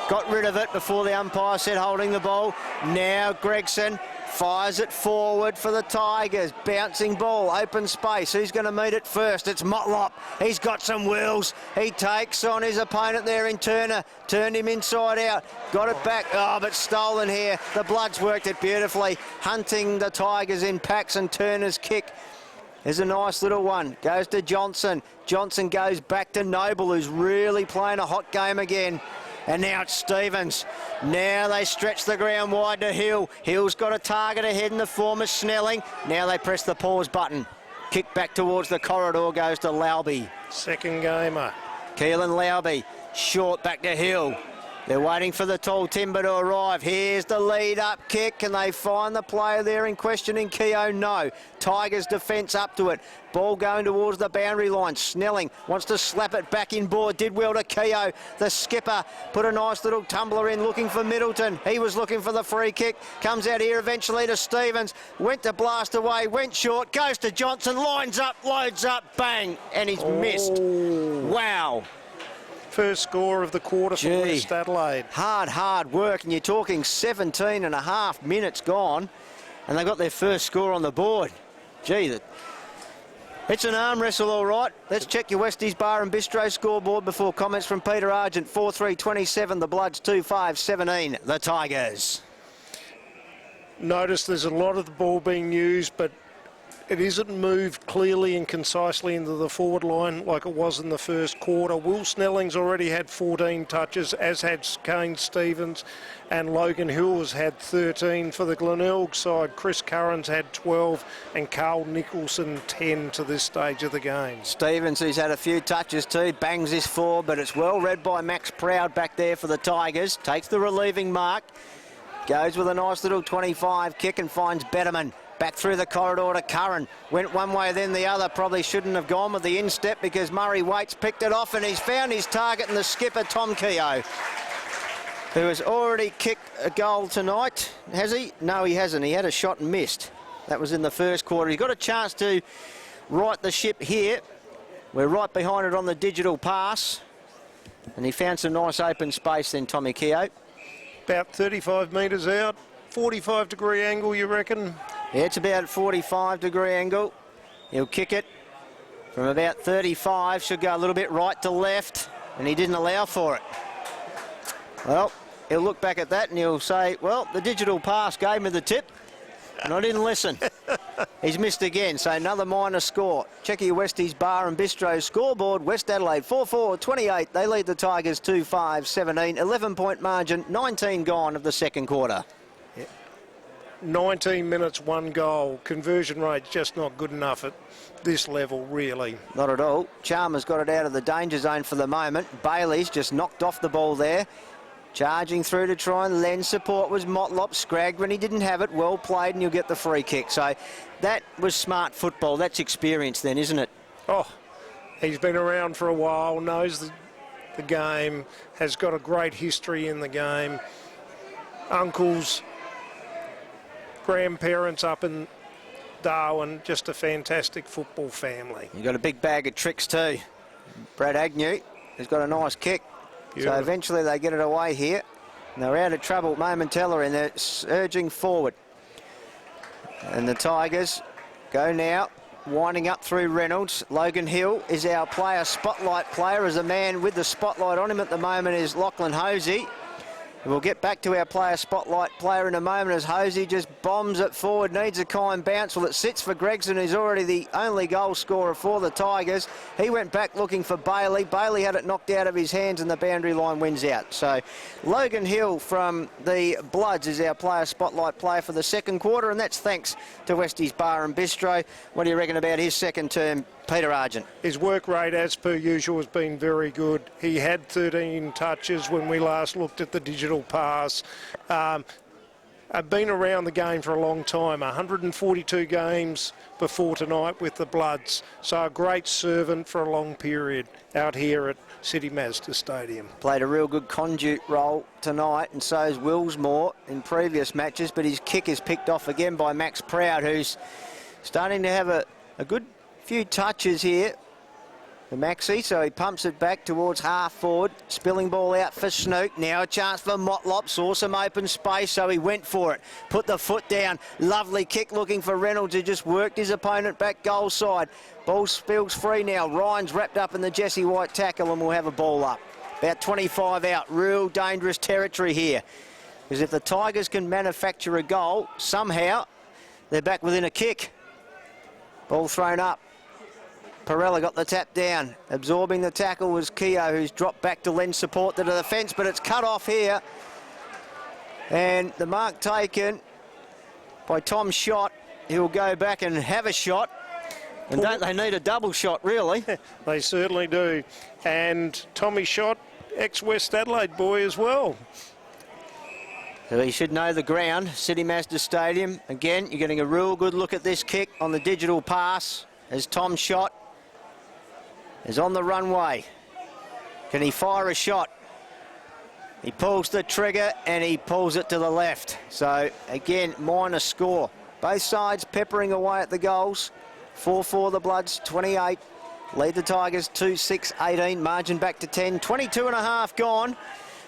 Got rid of it before the umpire said holding the ball. Now Gregson fires it forward for the Tigers. Bouncing ball, open space. Who's going to meet it first? It's Motlop. He's got some wheels. He takes on his opponent there in Turner. Turned him inside out. Got it back. Oh, but stolen here. The Bloods worked it beautifully. Hunting the Tigers in packs, and Turner's kick is a nice little one. Goes to Johnson. Johnson goes back to Noble, who's really playing a hot game again. And now it's Stevens. Now they stretch the ground wide to Hill. Hill's got a target ahead in the form of Snelling. Now they press the pause button. Kick back towards the corridor goes to Lauby. Second gamer. Keelan Lauby. Short back to Hill. They're waiting for the tall timber to arrive. Here's the lead-up kick. Can they find the player there in question in Keogh? No. Tigers defence up to it. Ball going towards the boundary line. Snelling wants to slap it back in board. Did well to Keogh. The skipper put a nice little tumbler in looking for Middleton. He was looking for the free kick. Comes out here eventually to Stevens. Went to blast away. Went short. Goes to Johnson. Lines up. Loads up. Bang. And he's missed. Wow. First score of the quarter for West Adelaide. Hard work, and you're talking 17 and a half minutes gone, and they got their first score on the board. Gee, it's an arm wrestle, all right. Let's check your Westies Bar and Bistro scoreboard before comments from Peter Argent. 4-3-27, the Bloods 2-5-17, the Tigers. Notice there's a lot of the ball being used, but it isn't moved clearly and concisely into the forward line like it was in the first quarter. Will Snelling's already had 14 touches, as had Kane Stevens, and Logan Hill has had 13 for the Glenelg side. Chris Curran's had 12 and Carl Nicholson 10 to this stage of the game. Stevens, who's had a few touches too, bangs this forward, but it's well read by Max Proud back there for the Tigers. Takes the relieving mark, goes with a nice little 25 kick and finds Betterman. Back through the corridor to Curran. Went one way, then the other. Probably shouldn't have gone with the instep because Murray Waits picked it off, and he's found his target in the skipper, Tom Keogh, who has already kicked a goal tonight. Has he? No, he hasn't. He had a shot and missed. That was in the first quarter. He's got a chance to right the ship here. We're right behind it on the digital pass. And he found some nice open space then, Tommy Keogh. About 35 metres out. 45-degree angle, you reckon? Yeah, it's about 45-degree angle. He'll kick it from about 35. Should go a little bit right to left, and he didn't allow for it. Well, he'll look back at that and he'll say, well, the digital pass gave me the tip, and I didn't listen. He's missed again, so another minor score. Check your Westies Bar and Bistro scoreboard. West Adelaide 4-4-28. They lead the Tigers 2-5-17. 11-point margin, 19 gone of the second quarter. 19 minutes, 1 goal. Conversion rate's just not good enough at this level, really. Not at all. Chalmers got it out of the danger zone for the moment. Bailey's just knocked off the ball there. Charging through to try and lend support was Motlop. Scragged when he didn't have it. Well played, and you'll get the free kick. So that was smart football. That's experience then, isn't it? Oh, he's been around for a while, knows the game, has got a great history in the game. Uncles, grandparents up in Darwin, just a fantastic football family. You've got a big bag of tricks too. Brad Agnew has got a nice kick. Beautiful. So eventually they get it away here. And they're out of trouble momentarily, and they're surging forward. And the Tigers go now winding up through Reynolds. Logan Hill is our player spotlight player, as a man with the spotlight on him at the moment is Lachlan Hosey. We'll get back to our player spotlight player in a moment as Hosey just bombs it forward, needs a kind bounce. Well, it sits for Gregson, who's already the only goal scorer for the Tigers. He went back looking for Bailey. Bailey had it knocked out of his hands and the boundary line wins out. So Logan Hill from the Bloods is our player spotlight player for the second quarter, and that's thanks to Westies Bar and Bistro. What do you reckon about his second term, Peter Argent? His work rate, as per usual, has been very good. He had 13 touches when we last looked at the digital pass. I've been around the game for a long time, 142 games before tonight with the Bloods. So a great servant for a long period out here at City Mazda Stadium. Played a real good conduit role tonight, and so is Willsmore in previous matches, but his kick is picked off again by Max Proud, who's starting to have a good few touches here for Maxie, so he pumps it back towards half forward. Spilling ball out for Snook. Now a chance for Motlop. Saw some open space, so he went for it. Put the foot down. Lovely kick looking for Reynolds, who just worked his opponent back goal side. Ball spills free now. Ryan's wrapped up in the Jesse White tackle and will have a ball up. About 25 out. Real dangerous territory here. Because if the Tigers can manufacture a goal, somehow they're back within a kick. Ball thrown up. Perella got the tap down. Absorbing the tackle was Keogh, who's dropped back to lend support to the defence, but it's cut off here. And the mark taken by Tom Schott. He'll go back and have a shot. And don't they need a double shot, really? They certainly do. And Tommy Schott, ex-West Adelaide boy as well. So he should know the ground. City Mazda Stadium. Again, you're getting a real good look at this kick on the digital pass as Tom Schott is on the runway. Can he fire a shot? He pulls the trigger and he pulls it to the left. So again, minor score. Both sides peppering away at the goals. 4-4 the Bloods, 28. Lead the Tigers 2-6-18. Margin back to 10. 22 and a half gone.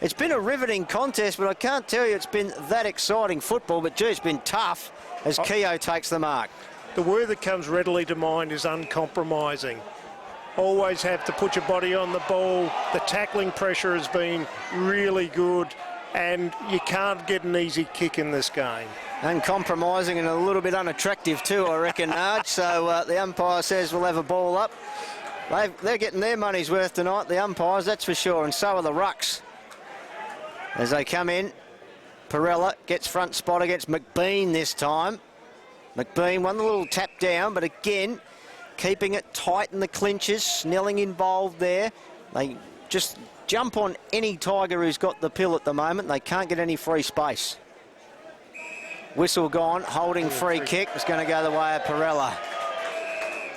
It's been a riveting contest, but I can't tell you it's been that exciting football. But gee, it's been tough as Keogh takes the mark. The word that comes readily to mind is uncompromising. Always have to put your body on the ball. The tackling pressure has been really good, and you can't get an easy kick in this game. Uncompromising and a little bit unattractive too, I reckon, Arch. So the umpire says we'll have a ball up. They're getting their money's worth tonight, the umpires, that's for sure, and so are the rucks. As they come in, Perella gets front spot against McBean this time. McBean, one little tap down, but again, keeping it tight in the clinches. Snelling involved there. They just jump on any Tiger who's got the pill at the moment. They can't get any free space. Whistle gone, holding free kick. It's going to go the way of Perella.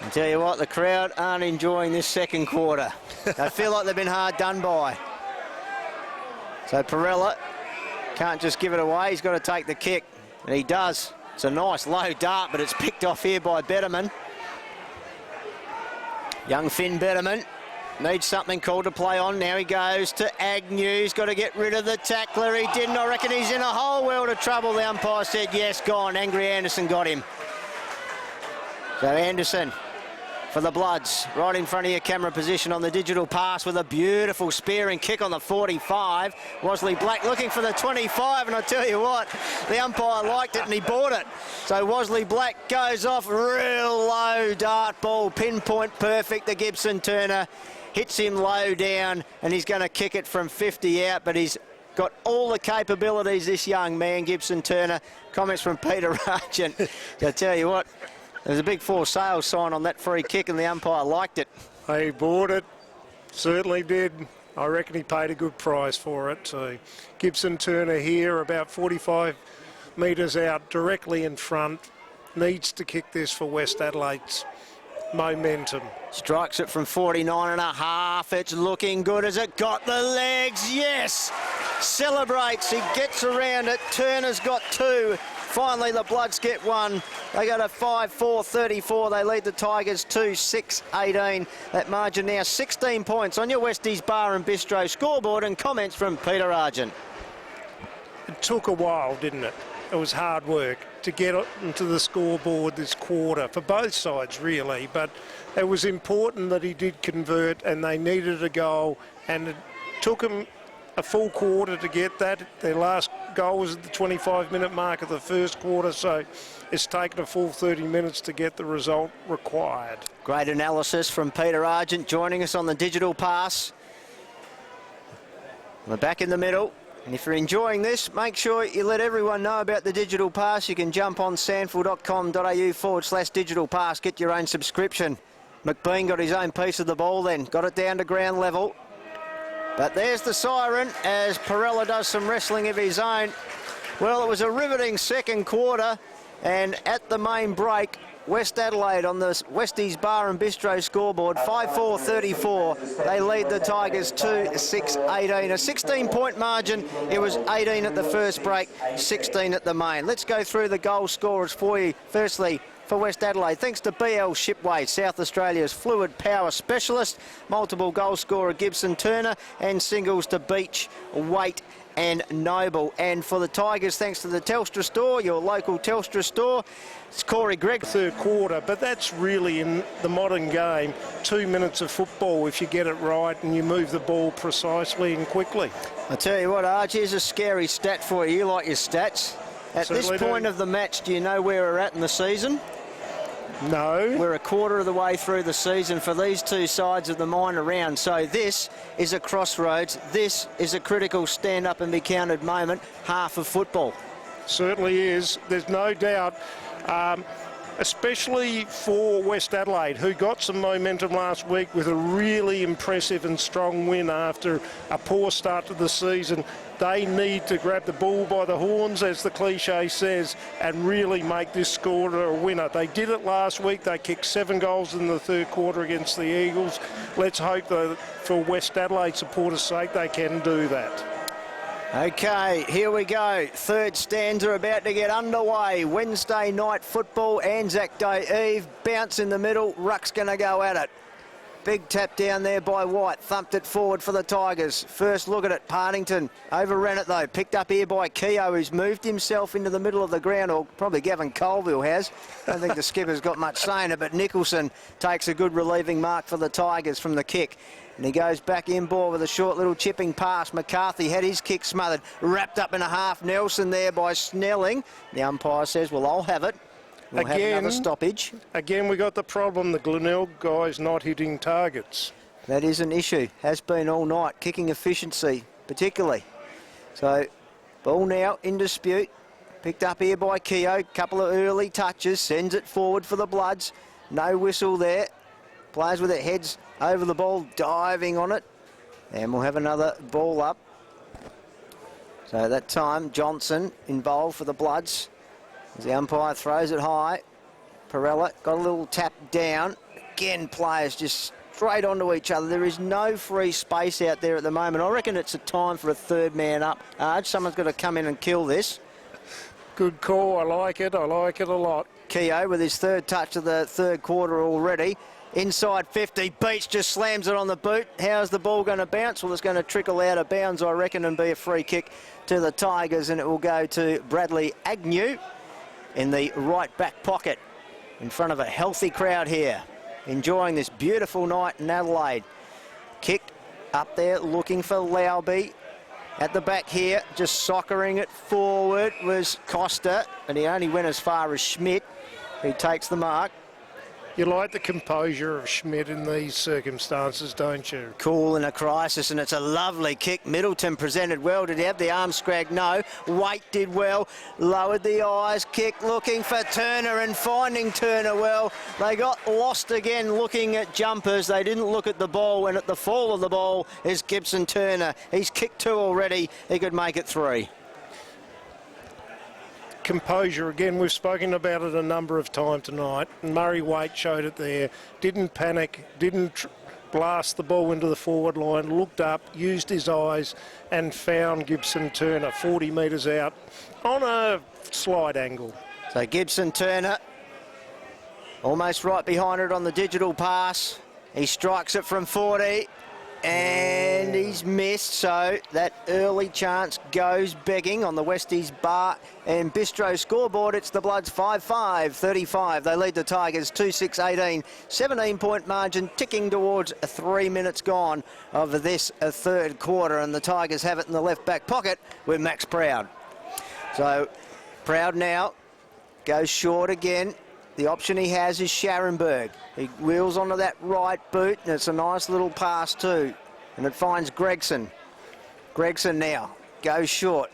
I tell you what, the crowd aren't enjoying this second quarter. They feel like they've been hard done by. So Perella can't just give it away. He's got to take the kick, and he does. It's a nice low dart, but it's picked off here by Betterman. Young Finn Betterman needs something called to play on. Now he goes to Agnew. He's got to get rid of the tackler. He didn't. I reckon he's in a whole world of trouble. The umpire said yes, gone. Angry Anderson got him. So Anderson for the Bloods, right in front of your camera position on the digital pass with a beautiful spearing kick on the 45. Wosley Black looking for the 25, and I tell you what, the umpire liked it and he bought it. So Wosley Black goes off, real low dart ball, pinpoint perfect. The Gibson Turner hits him low down, and he's going to kick it from 50 out, but he's got all the capabilities, this young man, Gibson Turner. Comments from Peter Argent. I tell you what, there's a big for sale sign on that free kick, and the umpire liked it. He bought it, certainly did. I reckon he paid a good price for it. So Gibson Turner here, about 45 metres out, directly in front, needs to kick this for West Adelaide's momentum. Strikes it from 49 and a half. It's looking good. Has it got the legs? Yes! Celebrates. He gets around it. Turner's got two. Finally, the Bloods get one. They go to 5-4-34. They lead the Tigers 2-6-18. That margin now 16 points on your Westies Bar and Bistro scoreboard, and comments from Peter Argent. It took a while, didn't it? it was hard work to get into the scoreboard this quarter for both sides, really. But it was important that he did convert, and they needed a goal, and it took them a full quarter to get that. Their last goal was at the 25-minute mark of the first quarter, so it's taken a full 30 minutes to get the result required. Great analysis from Peter Argent joining us on the digital pass. We're back in the middle. And if you're enjoying this, make sure you let everyone know about the digital pass. You can jump on sanfl.com.au/digital pass, get your own subscription. McBean got his own piece of the ball then, got it down to ground level. But there's the siren as Perella does some wrestling of his own. Well, it was a riveting second quarter, and at the main break, West Adelaide on the Westies Bar and Bistro scoreboard, 5-4-34. They lead the Tigers 2-6-18. A 16-point margin. It was 18 at the first break, 16 at the main. Let's go through the goal scorers for you. Firstly, for West Adelaide, thanks to BL Shipway, South Australia's fluid power specialist. Multiple goal scorer Gibson Turner, and singles to Beach, Waite and Noble. And for the Tigers, thanks to the Telstra store, your local Telstra store, it's Corey Gregg. Third quarter, but that's really, in the modern game, 2 minutes of football if you get it right and you move the ball precisely and quickly. I tell you what, Arch, here's a scary stat for you. You like your stats. At Certainly this point of the match, do you know where we're at in the season? No. We're a quarter of the way through the season for these two sides of the minor round. So this is a crossroads. This is a critical stand-up and be counted moment, half of football. Certainly is. There's no doubt, especially for West Adelaide, who got some momentum last week with a really impressive and strong win after a poor start to the season. They need to grab the bull by the horns, as the cliche says, and really make this quarter a winner. They did it last week. They kicked 7 goals in the third quarter against the Eagles. Let's hope that for West Adelaide supporters' sake they can do that. Okay, here we go. Third stanza about to get underway. Wednesday night football, Anzac Day Eve. Bounce in the middle. Ruck's going to go at it. Big tap down there by White. Thumped it forward for the Tigers. First look at it. Partington overran it though. Picked up here by Keogh, who's moved himself into the middle of the ground, or probably Gavin Colville has. I don't think the skipper's got much say in it, but Nicholson takes a good relieving mark for the Tigers from the kick. And he goes back in ball with a short little chipping pass. McCarthy had his kick smothered. Wrapped up in a half Nelson there by Snelling. The umpire says, well, I'll have it. We'll have another stoppage. Again, we got the problem, the Glenelg guys not hitting targets. That is an issue. Has been all night. Kicking efficiency, particularly. So, ball now in dispute. Picked up here by Keogh. Couple of early touches. Sends it forward for the Bloods. No whistle there. Players with their heads over the ball, diving on it. And we'll have another ball up. So that time, Johnson involved for the Bloods. As the umpire throws it high. Perella got a little tap down. Again, players just straight onto each other. There is no free space out there at the moment. I reckon it's a time for a third man up. Someone's got to come in and kill this. Good call. I like it. I like it a lot. Keogh with his third touch of the third quarter already. Inside 50, Beach just slams it on the boot. How's the ball going to bounce? Well, it's going to trickle out of bounds, I reckon, and be a free kick to the Tigers, and it will go to Bradley Agnew in the right back pocket in front of a healthy crowd here, enjoying this beautiful night in Adelaide. Kicked up there, looking for Lauby. At the back here, just soccering it forward was Costa, and he only went as far as Schmidt, who takes the mark. You like the composure of Schmidt in these circumstances, don't you? Cool in a crisis, and it's a lovely kick. Middleton presented well. Did he have the arm scrag? No. Waite did well. Lowered the eyes. Kick looking for Turner and finding Turner well. They got lost again looking at jumpers. They didn't look at the ball, and at the fall of the ball is Gibson Turner. He's kicked 2 already. He could make it 3. Composure again, we've spoken about it a number of times tonight. Murray Waite showed it there. Didn't panic, didn't blast the ball into the forward line, looked up, used his eyes and found Gibson Turner 40 metres out on a slide angle. So Gibson Turner almost right behind it on the digital pass. He strikes it from 40. and he's missed, so that early chance goes begging on the Westies Bar and Bistro scoreboard. It's the Bloods 5-5, 35. They lead the Tigers 2-6-18, 17-point margin, ticking towards 3 minutes gone of this third quarter, and the Tigers have it in the left back pocket with Max Proud. So Proud now goes short again. The option he has is Scharenberg. He wheels onto that right boot, and it's a nice little pass too. And it finds Gregson. Gregson now goes short,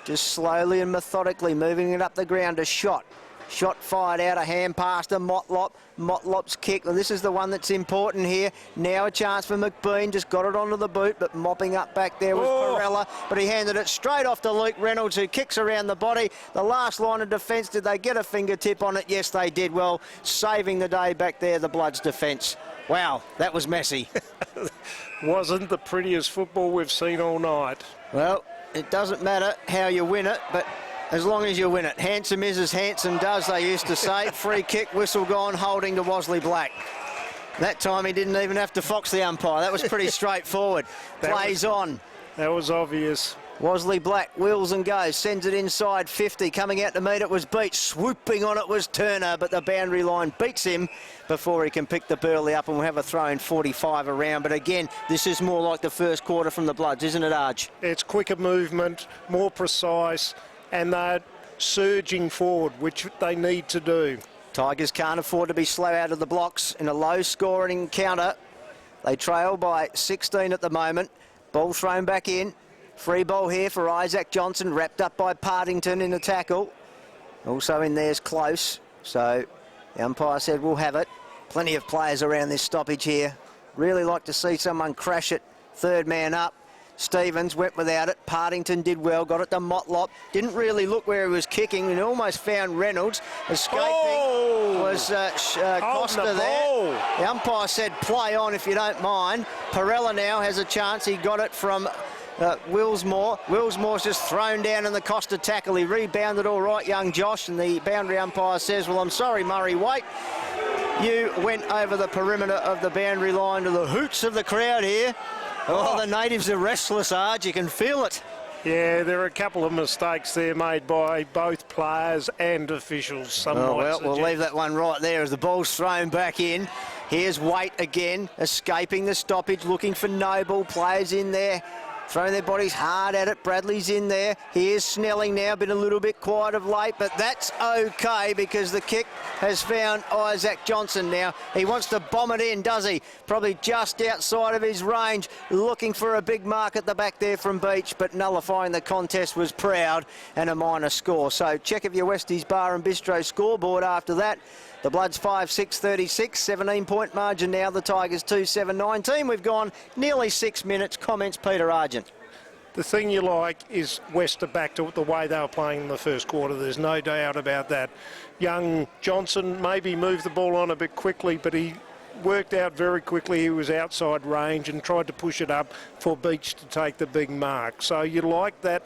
just slowly and methodically moving it up the ground. A shot. Shot fired out, a hand pass to Motlop. Motlop's kick. Well, this is the one that's important here. Now a chance for McBean. Just got it onto the boot, but mopping up back there was Perella. But he handed it straight off to Luke Reynolds, who kicks around the body. The last line of defence, did they get a fingertip on it? Yes, they did. Well, saving the day back there, the Bloods' defence. Wow, that was messy. Wasn't the prettiest football we've seen all night. Well, it doesn't matter how you win it, but as long as you win it. Handsome is as handsome does, they used to say. Free kick, whistle gone, holding to Wesley Black. That time he didn't even have to fox the umpire. That was pretty straightforward. Plays on. That was obvious. Wesley Black wheels and goes, sends it inside 50. Coming out to meet it was Beach. Swooping on it was Turner, but the boundary line beats him before he can pick the Burley up, and we'll have a throw in 45 around. But again, this is more like the first quarter from the Bloods, isn't it, Arj? It's quicker movement, more precise, and they're surging forward, which they need to do. Tigers can't afford to be slow out of the blocks in a low-scoring encounter. They trail by 16 at the moment. Ball thrown back in. Free ball here for Isaac Johnson, wrapped up by Partington in the tackle. Also in there's Close, so the umpire said we'll have it. Plenty of players around this stoppage here. Really like to see someone crash it. Third man up. Stevens went without it. Partington did well, got it to Motlop. Didn't really look where he was kicking and almost found Reynolds. Escaping was Costa there. The umpire said play on if you don't mind. Perella now has a chance. He got it from Willsmore. Willsmore's just thrown down in the Costa tackle. He rebounded all right, young Josh, and the boundary umpire says, well, I'm sorry, Murray Waite. You went over the perimeter of the boundary line to the hoots of the crowd here. Oh, the natives are restless, Arj. You can feel it. Yeah, there are a couple of mistakes there made by both players and officials. We'll leave that one right there as the ball's thrown back in. Here's Waite again, escaping the stoppage, looking for Noble. Players in there, throwing their bodies hard at it. Bradley's in there. Here's Snelling now, been a little bit quiet of late, but that's okay because the kick has found Isaac Johnson now. He wants to bomb it in, does he? Probably just outside of his range, looking for a big mark at the back there from Beach, but nullifying the contest was Proud and a minor score. So check of your Westies Bar and Bistro scoreboard after that. The Bloods 5-6, 36, 17-point margin now. The Tigers 2-7, 19. We've gone nearly 6 minutes. Comments, Peter Argent. The thing you like is West are back to the way they were playing in the first quarter. There's no doubt about that. Young Johnson maybe moved the ball on a bit quickly, but he worked out very quickly. He was outside range and tried to push it up for Beach to take the big mark. So you like that,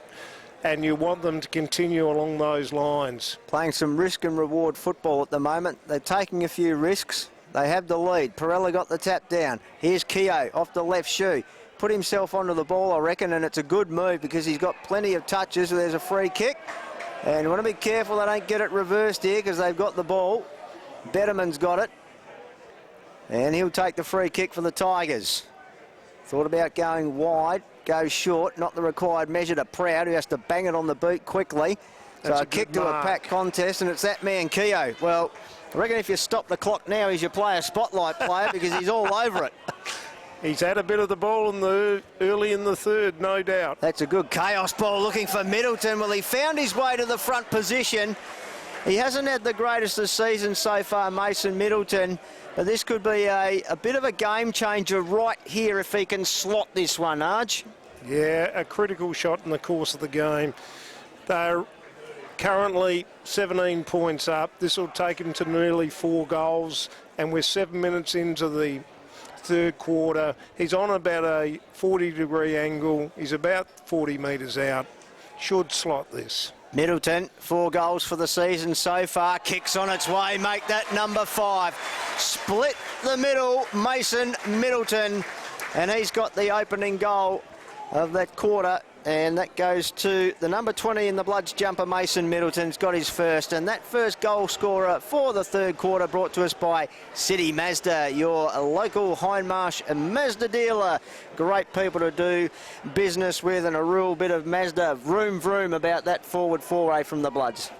and you want them to continue along those lines. Playing some risk and reward football at the moment. They're taking a few risks. They have the lead. Perella got the tap down. Here's Keogh off the left shoe. Put himself onto the ball, I reckon, and it's a good move because he's got plenty of touches. There's a free kick. And you want to be careful they don't get it reversed here because they've got the ball. Betterman's got it. And he'll take the free kick for the Tigers. Thought about going wide. Goes short, not the required measure to Proud, who has to bang it on the boot quickly. So a kick to a pack contest, and it's that man, Keogh. Well, I reckon if you stop the clock now, he's your player spotlight player because he's all over it. He's had a bit of the ball early in the third, no doubt. That's a good chaos ball looking for Middleton. Well, he found his way to the front position. He hasn't had the greatest of seasons so far, Mason Middleton. But this could be a bit of a game changer right here if he can slot this one, Arj. Yeah, a critical shot in the course of the game. They're currently 17 points up. This will take him to nearly 4 goals, and we're 7 minutes into the third quarter. He's on about a 40-degree angle. He's about 40 metres out. Should slot this. Middleton, 4 goals for the season so far. Kicks on its way, make that number 5. Split the middle, Mason Middleton. And he's got the opening goal of that quarter, and that goes to the number 20 in the Bloods jumper, Mason Middleton's got his first. And that first goal scorer for the third quarter brought to us by City Mazda, your local Hindmarsh Mazda dealer. Great people to do business with, and a real bit of Mazda vroom vroom about that forward foray from the Bloods.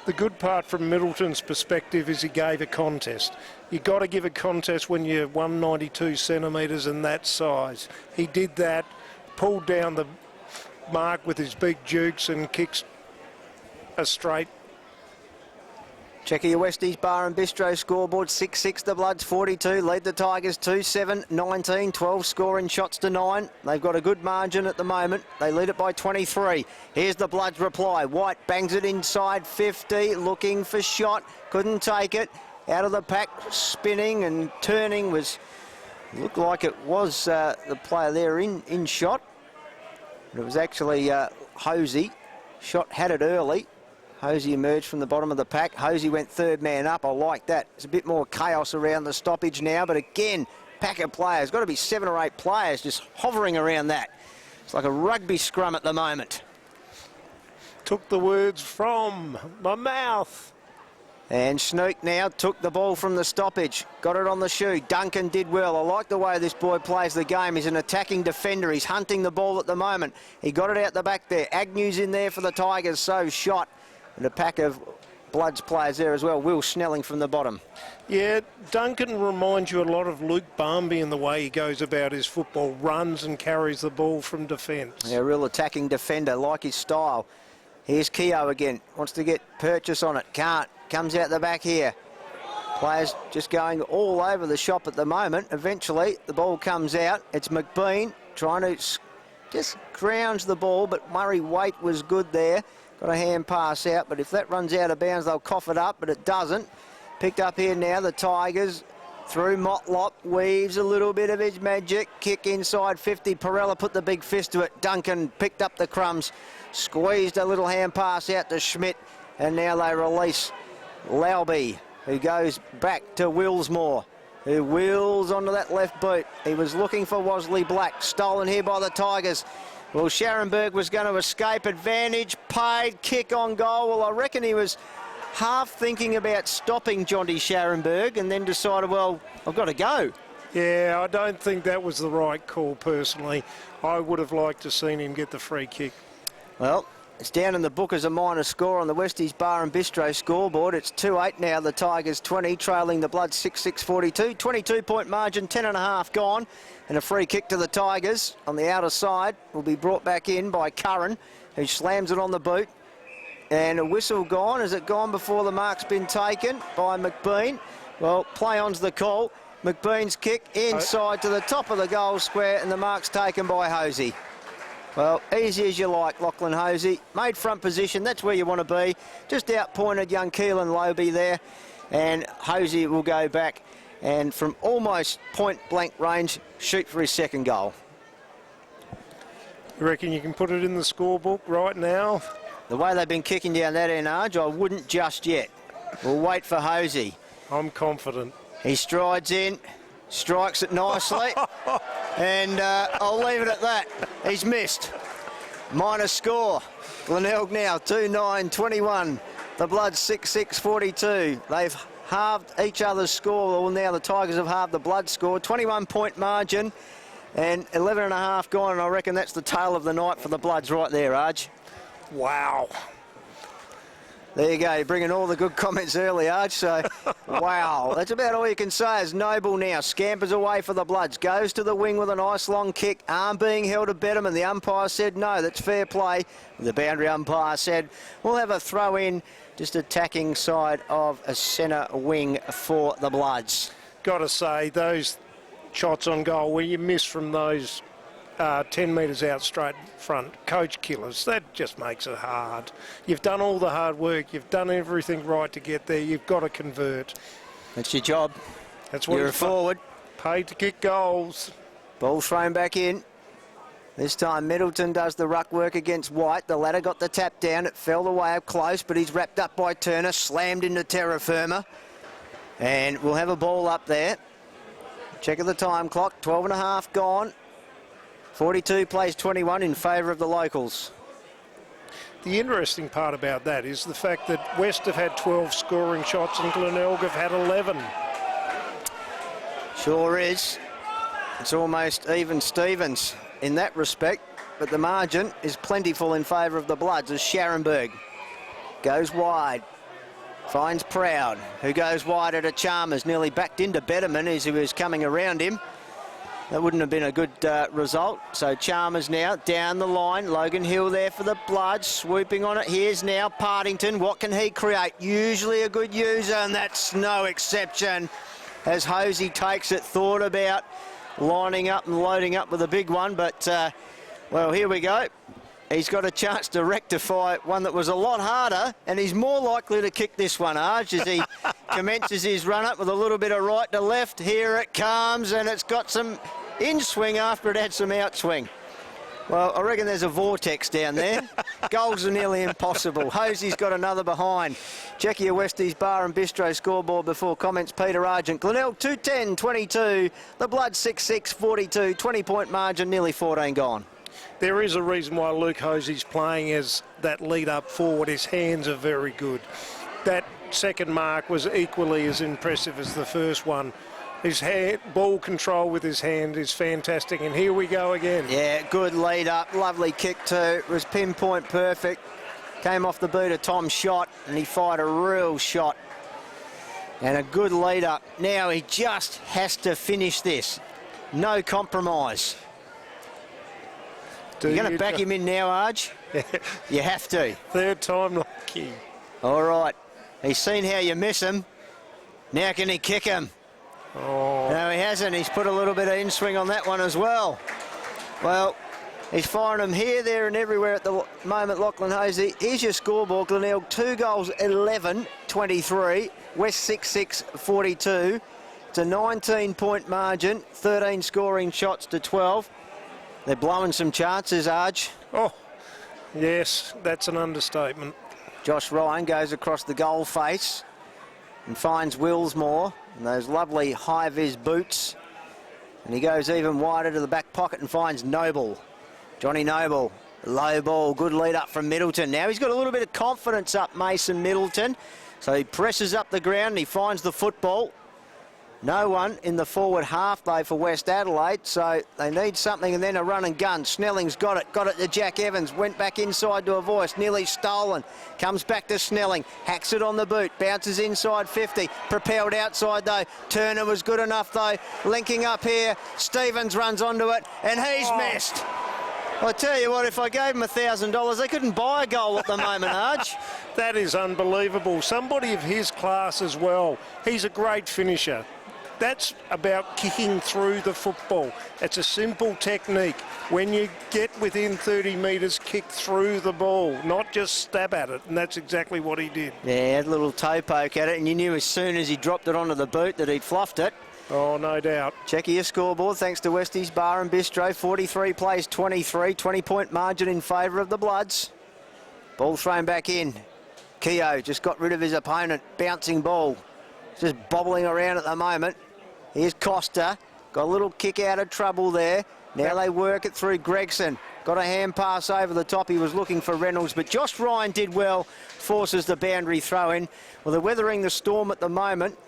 The good part from Middleton's perspective is he gave a contest. You've got to give a contest when you're 192 centimetres and that size. He did that, pulled down the mark with his big jukes and kicks a straight. Check your Westies Bar and Bistro scoreboard. 6-6 the Bloods, 42. Lead the Tigers 2-7, 19, 12 scoring shots to 9. They've got a good margin at the moment. They lead it by 23. Here's the Bloods reply. White bangs it inside 50, looking for shot. Couldn't take it. Out of the pack, spinning and turning was... Looked like it was the player there in shot. But it was actually Hosey. Shot had it early. Hosey emerged from the bottom of the pack. Hosey went third man up. I like that. There's a bit more chaos around the stoppage now. But again, pack of players. Got to be 7 or 8 players just hovering around that. It's like a rugby scrum at the moment. Took the words from my mouth. And Snook now took the ball from the stoppage. Got it on the shoe. Duncan did well. I like the way this boy plays the game. He's an attacking defender. He's hunting the ball at the moment. He got it out the back there. Agnew's in there for the Tigers, so shot. And a pack of Bloods players there as well. Will Snelling from the bottom. Yeah, Duncan reminds you a lot of Luke Barmby in the way he goes about his football. Runs and carries the ball from defence. Yeah, real attacking defender. Like his style. Here's Keogh again. Wants to get Purchase on it. Can't. Comes out the back here. Players just going all over the shop at the moment. Eventually, the ball comes out. It's McBean trying to just grounds the ball, but Murray Waite was good there. Got a hand pass out, but if that runs out of bounds, they'll cough it up, but it doesn't. Picked up here now, the Tigers. Through Motlop, weaves a little bit of his magic. Kick inside 50. Perella put the big fist to it. Duncan picked up the crumbs. Squeezed a little hand pass out to Schmidt, and now they release Lauby, who goes back to Willsmore, who wheels onto that left boot. He was looking for Wosley Black, stolen here by the Tigers. Well, Scharenberg was going to escape. Advantage, paid, kick on goal. Well, I reckon he was half thinking about stopping Jonty Scharenberg and then decided, well, I've got to go. Yeah, I don't think that was the right call, personally. I would have liked to seen him get the free kick. Well, it's down in the book as a minor score on the Westies Bar and Bistro scoreboard. It's 2-8 now, the Tigers 20, trailing the Bloods 6-6-42. 22-point margin, 10.5 gone. And a free kick to the Tigers on the outer side will be brought back in by Curran, who slams it on the boot. And a whistle gone. Has it gone before the mark's been taken by McBean? Well, play on's the call. McBean's kick inside to the top of the goal square, and the mark's taken by Hosey. Well, easy as you like, Lachlan Hosey. Made front position, that's where you want to be. Just outpointed young Keelan Lobe there. And Hosey will go back and from almost point-blank range, shoot for his second goal. You reckon you can put it in the scorebook right now? The way they've been kicking down that end, Arge, I wouldn't just yet. We'll wait for Hosey. I'm confident. He strides in, strikes it nicely, and I'll leave it at that. He's missed. Minor score. Glenelg now 2-9-21. The Bloods 6-6-42. They've halved each other's score. Well, now the Tigers have halved the Bloods score. 21-point margin and 11.5 gone, and I reckon that's the tale of the night for the Bloods right there, Arj. Wow. There you go, you're bringing all the good comments early, Arch, so wow. That's about all you can say as Noble now scampers away for the Bloods, goes to the wing with a nice long kick, arm being held to Betterman. The umpire said no, that's fair play. The boundary umpire said we'll have a throw in, just attacking side of a centre wing for the Bloods. Got to say, those shots on goal where you miss from those 10 metres out straight front, coach killers, that just makes it hard. You've done all the hard work, you've done everything right to get there, you've got to convert. That's your job. That's what you're a forward. Paid to kick goals. Ball thrown back in. This time Middleton does the ruck work against White. The latter got the tap down, it fell the way up close, but he's wrapped up by Turner, slammed into terra firma. And we'll have a ball up there. Check of the time clock, 12 and a half gone. 42 plays 21 in favour of the locals. The interesting part about that is the fact that West have had 12 scoring shots and Glenelg have had 11. Sure is. It's almost even Stevens in that respect, but the margin is plentiful in favour of the Bloods as Scharenberg goes wide. Finds Proud, who goes wide at a Chalmers, nearly backed into Betterman as he was coming around him. That wouldn't have been a good result. So Chalmers now down the line. Logan Hill there for the Bloods, swooping on it. Here's now Partington. What can he create? Usually a good user, and that's no exception. As Hosey takes it, thought about lining up and loading up with a big one, but, well, here we go. He's got a chance to rectify one that was a lot harder, and he's more likely to kick this one, Arj, as he commences his run-up with a little bit of right to left. Here it comes, and it's got some in-swing after it had some outswing. Well, I reckon there's a vortex down there. Goals are nearly impossible. Hosey's got another behind. Check your Westies Bar and Bistro scoreboard before comments. Peter Argent. Glenelg 210-22. The Blood 6-6-42. 20-point margin, nearly 14 gone. There is a reason why Luke Hosey's playing as that lead up forward. His hands are very good. That second mark was equally as impressive as the first one. His ball control with his hand is fantastic, and here we go again. Yeah, good lead up, lovely kick too. It was pinpoint perfect. Came off the boot of Tom's shot, and he fired a real shot. And a good lead up. Now he just has to finish this. No compromise. You're going to back him in now, Arj? You have to. Third time lucky. All right. He's seen how you miss him. Now can he kick him? Oh. No, he hasn't. He's put a little bit of in-swing on that one as well. Well, he's firing them here, there and everywhere at the moment, Lachlan Hosey. Here's your scoreboard, Glenelg. 2 goals, 11-23. West 6-6-42. It's a 19-point margin. 13 scoring shots to 12. They're blowing some chances, Arj. Oh, yes, that's an understatement. Josh Ryan goes across the goal face and finds Willsmore and those lovely high-vis boots. And he goes even wider to the back pocket and finds Noble. Johnny Noble, low ball, good lead up from Middleton. Now he's got a little bit of confidence up, Mason Middleton. So he presses up the ground and he finds the football. No one in the forward half, though, for West Adelaide, so they need something, and then a run and gun. Snelling's got it to Jack Evans, went back inside to a voice, nearly stolen, comes back to Snelling, hacks it on the boot, bounces inside 50, propelled outside, though. Turner was good enough, though, linking up here. Stevens runs onto it, and he's missed. I tell you what, if I gave him $1,000, they couldn't buy a goal at the moment, Arj. That is unbelievable. Somebody of his class as well. He's a great finisher. That's about kicking through the football. It's a simple technique. When you get within 30 metres, kick through the ball, not just stab at it, and that's exactly what he did. Yeah, had a little toe poke at it, and you knew as soon as he dropped it onto the boot that he'd fluffed it. Oh, no doubt. Check your scoreboard, thanks to Westies Bar and Bistro. 43 plays 23, 20-point margin in favour of the Bloods. Ball thrown back in. Keogh just got rid of his opponent. Bouncing ball. Just bobbling around at the moment. Here's Costa. Got a little kick out of trouble there. Now they work it through Gregson. Got a hand pass over the top. He was looking for Reynolds, but Josh Ryan did well. Forces the boundary throw in. Well, they're weathering the storm at the moment.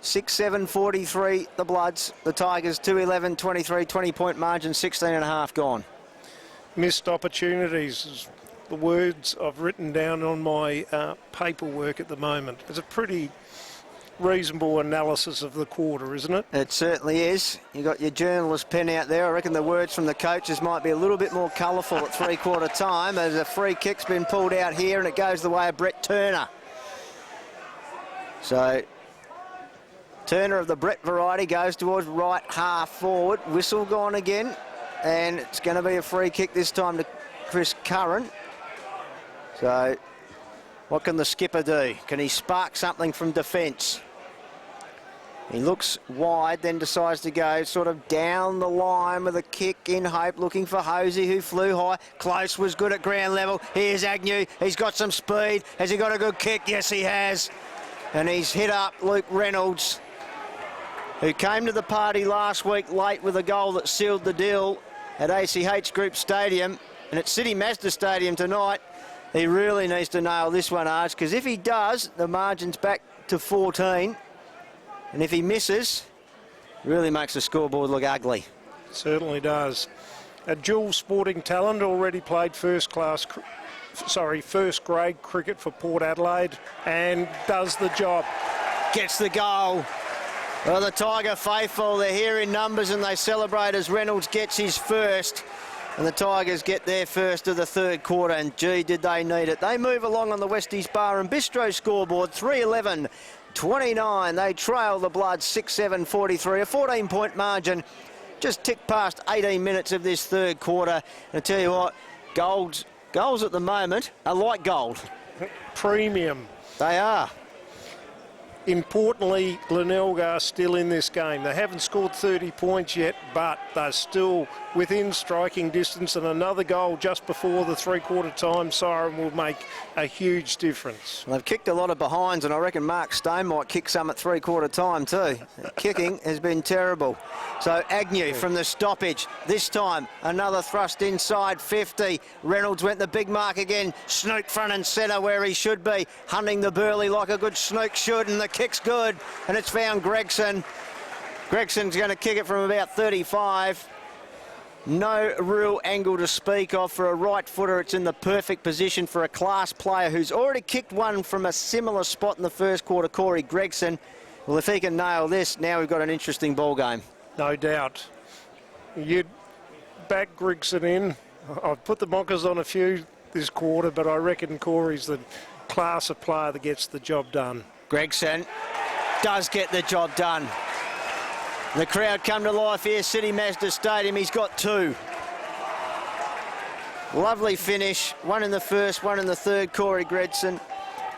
6-7-43, the Bloods. The Tigers, 2-11-23, 20-point margin, 16.5 gone. Missed opportunities is the words I've written down on my paperwork at the moment. It's a pretty reasonable analysis of the quarter, isn't it? It certainly is. You got your journalist pen out there. I reckon the words from the coaches might be a little bit more colourful at three-quarter time, as a free kick's been pulled out here and it goes the way of Brett Turner. So Turner of the Brett variety goes towards right half forward. Whistle gone again, and it's going to be a free kick this time to Chris Curran. So what can the skipper do? Can he spark something from defence? He looks wide, then decides to go sort of down the line with a kick in hope, looking for Hosey, who flew high. Close was good at ground level. Here's Agnew. He's got some speed. Has he got a good kick? Yes, he has. And he's hit up Luke Reynolds, who came to the party last week late with a goal that sealed the deal at ACH Group Stadium, and at City Mazda Stadium tonight. He really needs to nail this one, Arch, because if he does, the margin's back to 14. And if he misses, really makes the scoreboard look ugly. Certainly does. A dual sporting talent, already played first grade cricket for Port Adelaide, and does the job. Gets the goal. Well, the Tiger faithful, they're here in numbers and they celebrate as Reynolds gets his first. And the Tigers get their first of the third quarter, and gee, did they need it. They move along on the Westies Bar and Bistro scoreboard, 3-11-29. They trail the Bloods 6-7-43, a 14-point margin. Just ticked past 18 minutes of this third quarter. And I tell you what, goals at the moment are like gold. Premium. They are. Importantly, Glenelg are still in this game. They haven't scored 30 points yet, but they're still within striking distance, and another goal just before the three-quarter time siren will make a huge difference. Well, they've kicked a lot of behinds, and I reckon Mark Stone might kick some at three-quarter time too. Kicking has been terrible. So Agnew from the stoppage. This time, another thrust inside 50. Reynolds went the big mark again. Snook front and centre where he should be. Hunting the burley like a good snook should, and the kick's good. And it's found Gregson. Gregson's going to kick it from about 35. No real angle to speak of for a right footer. It's in the perfect position for a class player who's already kicked one from a similar spot in the first quarter, Corey Gregson. Well, if he can nail this, now we've got an interesting ball game. No doubt. You'd back Gregson in. I've put the Mockers on a few this quarter, but I reckon Corey's the class of player that gets the job done. Gregson does get the job done. The crowd come to life here, City Mazda Stadium. He's got two. Lovely finish. One in the first, one in the third, Corey Gregson.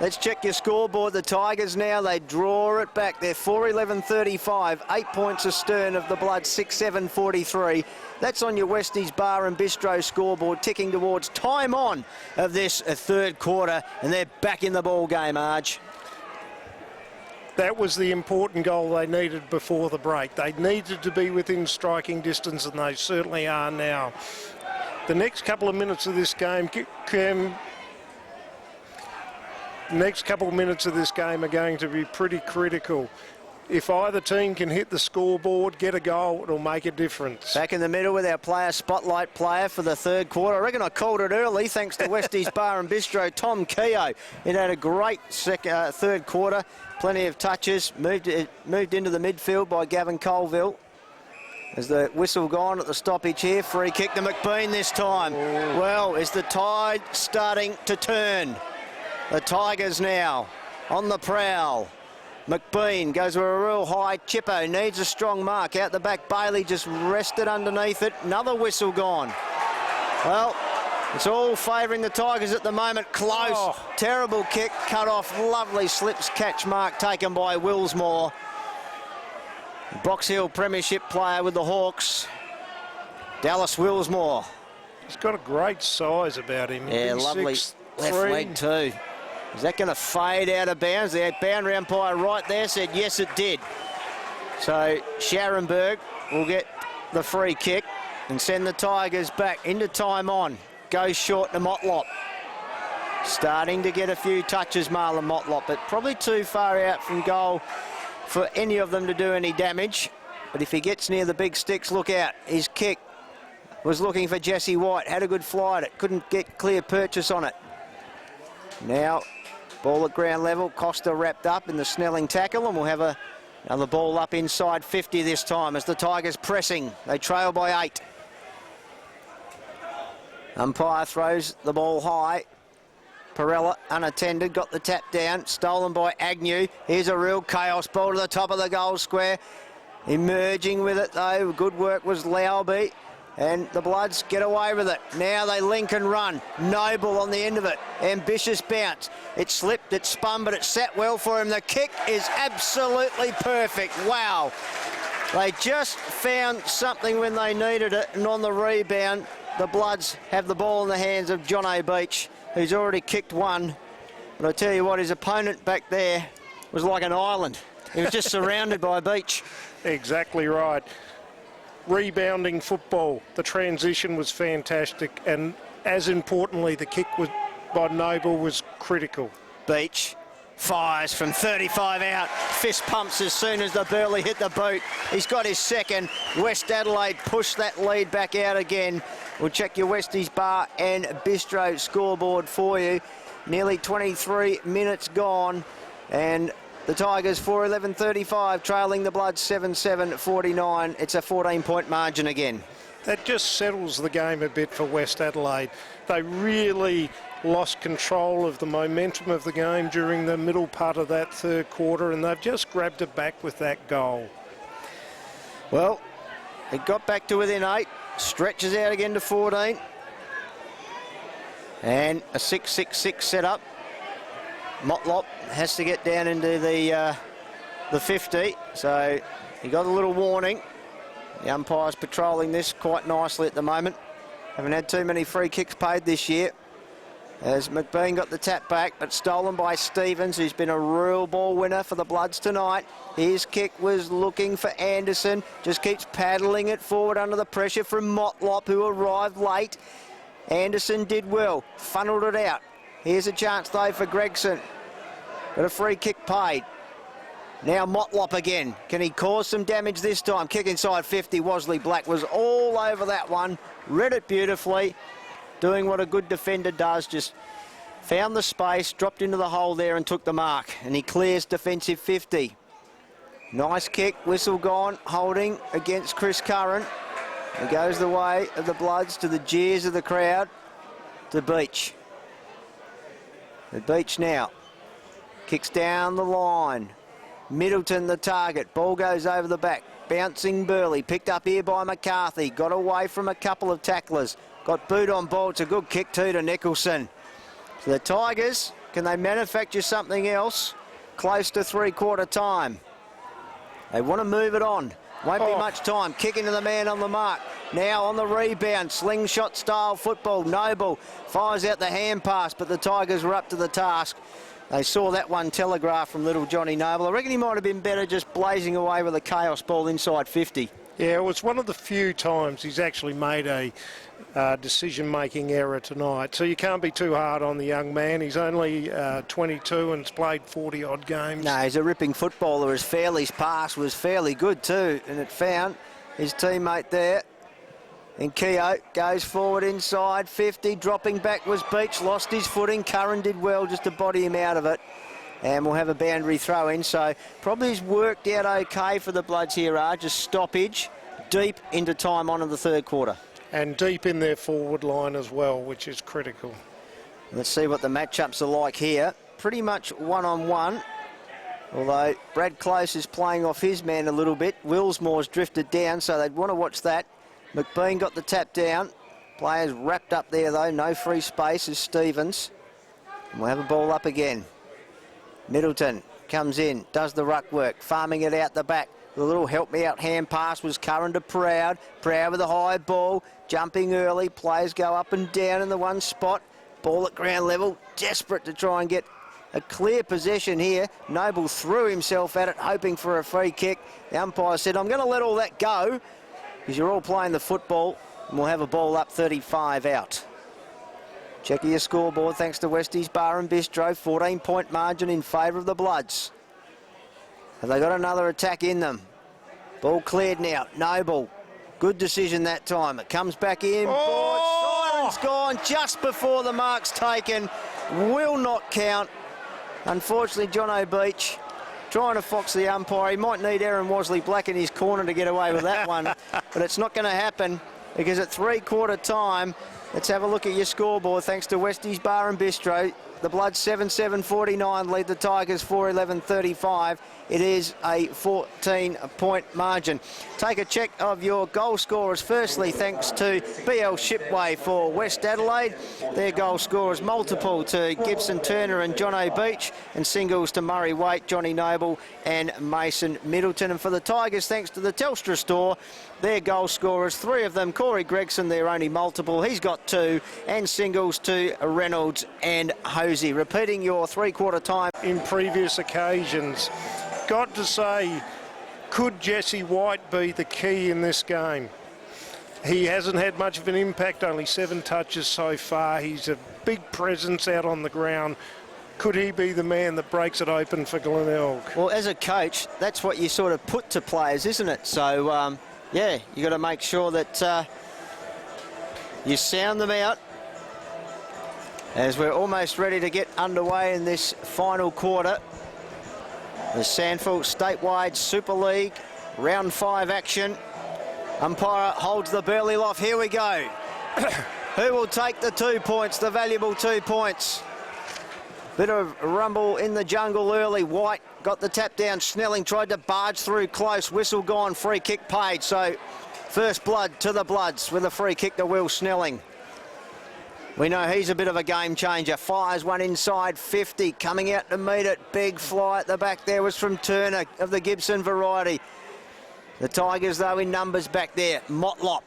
Let's check your scoreboard. The Tigers now, they draw it back. They're 4-11-35, 8 points astern of the Blood, 6-7-43. That's on your Westies Bar and Bistro scoreboard, ticking towards time on of this third quarter, and they're back in the ball game, Arj. That was the important goal they needed before the break. They needed to be within striking distance, and they certainly are now. The next couple of minutes of this game are going to be pretty critical. If either team can hit the scoreboard, get a goal, it'll make a difference. Back in the middle with our player, spotlight player for the third quarter. I reckon I called it early, thanks to Westies Bar and Bistro, Tom Keogh. It had a great third quarter. Plenty of touches, moved into the midfield by Gavin Colville. As the whistle gone at the stoppage here, free kick to McBean this time. Ooh. Well, is the tide starting to turn? The Tigers now on the prowl. McBean goes with a real high. Chippo needs a strong mark. Out the back, Bailey just rested underneath it. Another whistle gone. Well, it's all favouring the Tigers at the moment. Close. Oh. Terrible kick. Cut off. Lovely slips catch mark taken by Willsmore. Box Hill Premiership player with the Hawks. Dallas Willsmore. He's got a great size about him. Yeah, lovely left leg too. Is that going to fade out of bounds? The boundary umpire right there said yes, it did. So Scharenberg will get the free kick and send the Tigers back into time on. Goes short to Motlop. Starting to get a few touches, Marlon Motlop, but probably too far out from goal for any of them to do any damage. But if he gets near the big sticks, look out. His kick was looking for Jesse White. Had a good fly at it. Couldn't get clear purchase on it. Now, ball at ground level. Costa wrapped up in the Snelling tackle, and we'll have another ball up inside 50 this time as the Tigers pressing. They trail by 8. Umpire throws the ball high. Perella unattended, got the tap down, stolen by Agnew. Here's a real chaos ball to the top of the goal square. Emerging with it though, good work was Laube, and the Bloods get away with it. Now they link and run. Noble on the end of it, ambitious bounce. It slipped, it spun, but it sat well for him. The kick is absolutely perfect, wow. They just found something when they needed it, and on the rebound, the Bloods have the ball in the hands of John O'Beach, who's already kicked one. But I tell you what, his opponent back there was like an island. He was just surrounded by Beach. Exactly right. Rebounding football. The transition was fantastic, and as importantly, the kick by Noble was critical. Beach fires from 35 out. Fist pumps as soon as the Burley hit the boot. He's got his second. West Adelaide pushed that lead back out again. We'll check your Westies Bar and Bistro scoreboard for you. Nearly 23 minutes gone, and the Tigers 4-11-35, trailing the Bloods 7-7-49. It's a 14-point margin again. That just settles the game a bit for West Adelaide. They really lost control of the momentum of the game during the middle part of that third quarter, and they've just grabbed it back with that goal. Well, it got back to within 8, stretches out again to 14. And a 6-6-6 setup. Motlop has to get down into the 50, so he got a little warning. The umpire's patrolling this quite nicely at the moment. Haven't had too many free kicks paid this year. As McBean got the tap back, but stolen by Stevens, who's been a real ball winner for the Bloods tonight. His kick was looking for Anderson, just keeps paddling it forward under the pressure from Motlop, who arrived late. Anderson did well, funneled it out. Here's a chance though for Gregson. Got a free kick paid. Now Motlop again. Can he cause some damage this time? Kick inside 50. Wosley Black was all over that one. Read it beautifully. Doing what a good defender does. Just found the space, dropped into the hole there and took the mark. And he clears defensive 50. Nice kick. Whistle gone. Holding against Chris Curran. It goes the way of the Bloods to the jeers of the crowd. To Beach. The Beach now. Kicks down the line. Middleton the target. Ball goes over the back. Bouncing Burley. Picked up here by McCarthy. Got away from a couple of tacklers. Got boot on ball. It's a good kick too to Nicholson. So the Tigers, can they manufacture something else? Close to three-quarter time. They want to move it on. Won't be much time. Kicking to the man on the mark. Now on the rebound. Slingshot style football. Noble fires out the hand pass, but the Tigers were up to the task. They saw that one telegraph from little Johnny Noble. I reckon he might have been better just blazing away with a chaos ball inside 50. Yeah, it was one of the few times he's actually made a decision-making error tonight. So you can't be too hard on the young man. He's only 22 and has played 40-odd games. No, he's a ripping footballer. His Fairley's pass was fairly good too, and it found his teammate there. And Keogh goes forward inside 50. Dropping back was Beach. Lost his footing. Curran did well just to body him out of it. And we'll have a boundary throw in. So probably has worked out okay for the Bloods here, just stoppage deep into time on in the third quarter. And deep in their forward line as well, which is critical. Let's see what the matchups are like here. Pretty much one-on-one. Although Brad Close is playing off his man a little bit. Willsmore's drifted down, so they'd want to watch that. McBean got the tap down. Players wrapped up there, though. No free space is Stevens. And we'll have a ball up again. Middleton comes in, does the ruck work, farming it out the back. The little help-me-out hand pass was Curran to Proud. Proud with a high ball, jumping early. Players go up and down in the one spot. Ball at ground level, desperate to try and get a clear possession here. Noble threw himself at it, hoping for a free kick. The umpire said, I'm going to let all that go, because you're all playing the football, and we'll have a ball up 35 out. Check your scoreboard, thanks to Westies Bar and Bistro. 14-point margin in favour of the Bloods. Have they got another attack in them? Ball cleared now. Noble. Good decision that time. It comes back in. Siren's gone just before the mark's taken. Will not count. Unfortunately, John O'Beach trying to fox the umpire. He might need Aaron Wosley Black in his corner to get away with that one. But it's not going to happen, because at three-quarter time, let's have a look at your scoreboard, thanks to Westies Bar and Bistro. The Bloods 7-7-49 lead the Tigers 4-11-35. It is a 14-point margin. Take a check of your goal scorers. Firstly, thanks to BL Shipway for West Adelaide. Their goal scorers multiple to Gibson Turner and John O'Beach, and singles to Murray Waite, Johnny Noble and Mason Middleton. And for the Tigers, thanks to the Telstra store, their goal scorers, three of them, Corey Gregson, they're only multiple. He's got two, and singles to Reynolds and Hosey. Repeating your three-quarter time. In previous occasions, got to say, could Jesse White be the key in this game? He hasn't had much of an impact, only 7 touches so far. He's a big presence out on the ground. Could he be the man that breaks it open for Glenelg? Well, as a coach, that's what you sort of put to players, isn't it? So, yeah, you got to make sure that you sound them out as we're almost ready to get underway in this final quarter. The SANFL Statewide Super League Round 5 action. Umpire holds the Burley loft. Here we go. Who will take the 2 points, the valuable 2 points? Bit of rumble in the jungle early. White got the tap down. Snelling tried to barge through close. Whistle gone. Free kick paid. So first blood to the Bloods with a free kick to Will Snelling. We know he's a bit of a game changer. Fires one inside 50. Coming out to meet it. Big fly at the back there was from Turner of the Gibson variety. The Tigers, though, in numbers back there. Motlop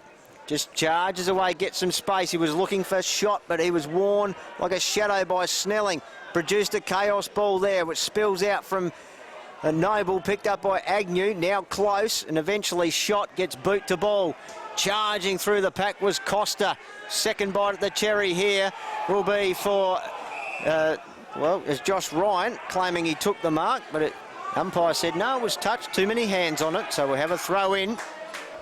just charges away, gets some space. He was looking for a shot, but he was worn like a shadow by Snelling. Produced a chaos ball there, which spills out from a Noble, picked up by Agnew. Now close, and eventually shot, gets boot to ball. Charging through the pack was Costa. Second bite at the cherry here will be for, well, it's Josh Ryan claiming he took the mark, but umpire said no, it was touched, too many hands on it, so we'll have a throw in.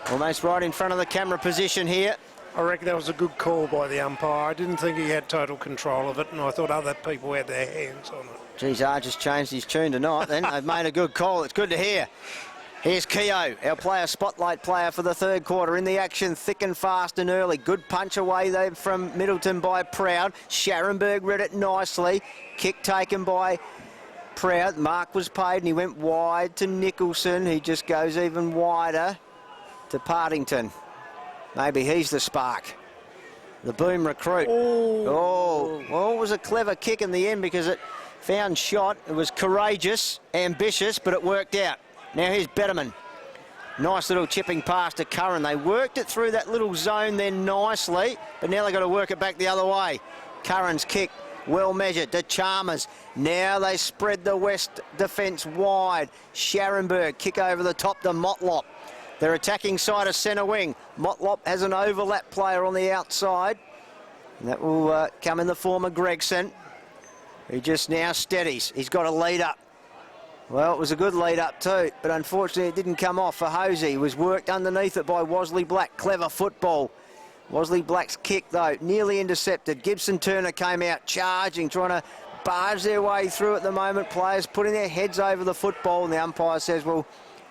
Almost right in front of the camera position here. I reckon that was a good call by the umpire. I didn't think he had total control of it, and I thought other people had their hands on it. Geez, Archer's changed his tune tonight then. They've made a good call. It's good to hear. Here's Keogh, our player, spotlight player for the third quarter. In the action, thick and fast and early. Good punch away there from Middleton by Proud. Scharenberg read it nicely. Kick taken by Proud. Mark was paid and he went wide to Nicholson. He just goes even wider to Partington. Maybe he's the spark. The boom recruit. Oh, well, it was a clever kick in the end because it found shot. It was courageous, ambitious, but it worked out. Now here's Betterman. Nice little chipping pass to Curran. They worked it through that little zone then nicely, but now they've got to work it back the other way. Curran's kick, well measured to Chalmers. Now they spread the West defence wide. Scharenberg, kick over the top to Motlop. Their attacking side of centre wing. Motlop has an overlap player on the outside. And that will come in the form of Gregson. He just now steadies. He's got a lead up. Well, it was a good lead up too, but unfortunately it didn't come off for Hosey. He was worked underneath it by Wasley Black. Clever football. Wasley Black's kick, though, nearly intercepted. Gibson Turner came out charging, trying to barge their way through at the moment. Players putting their heads over the football, and the umpire says, well,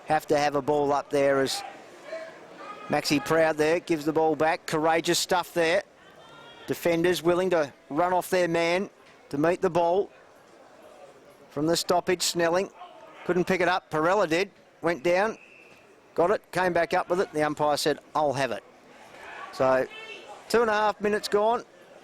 have to have a ball up there as Maxie Proud there gives the ball back. Courageous stuff there. Defenders willing to run off their man to meet the ball. From the stoppage, Snelling couldn't pick it up. Perella did. Went down, got it, came back up with it. The umpire said, I'll have it. So 2.5 minutes gone.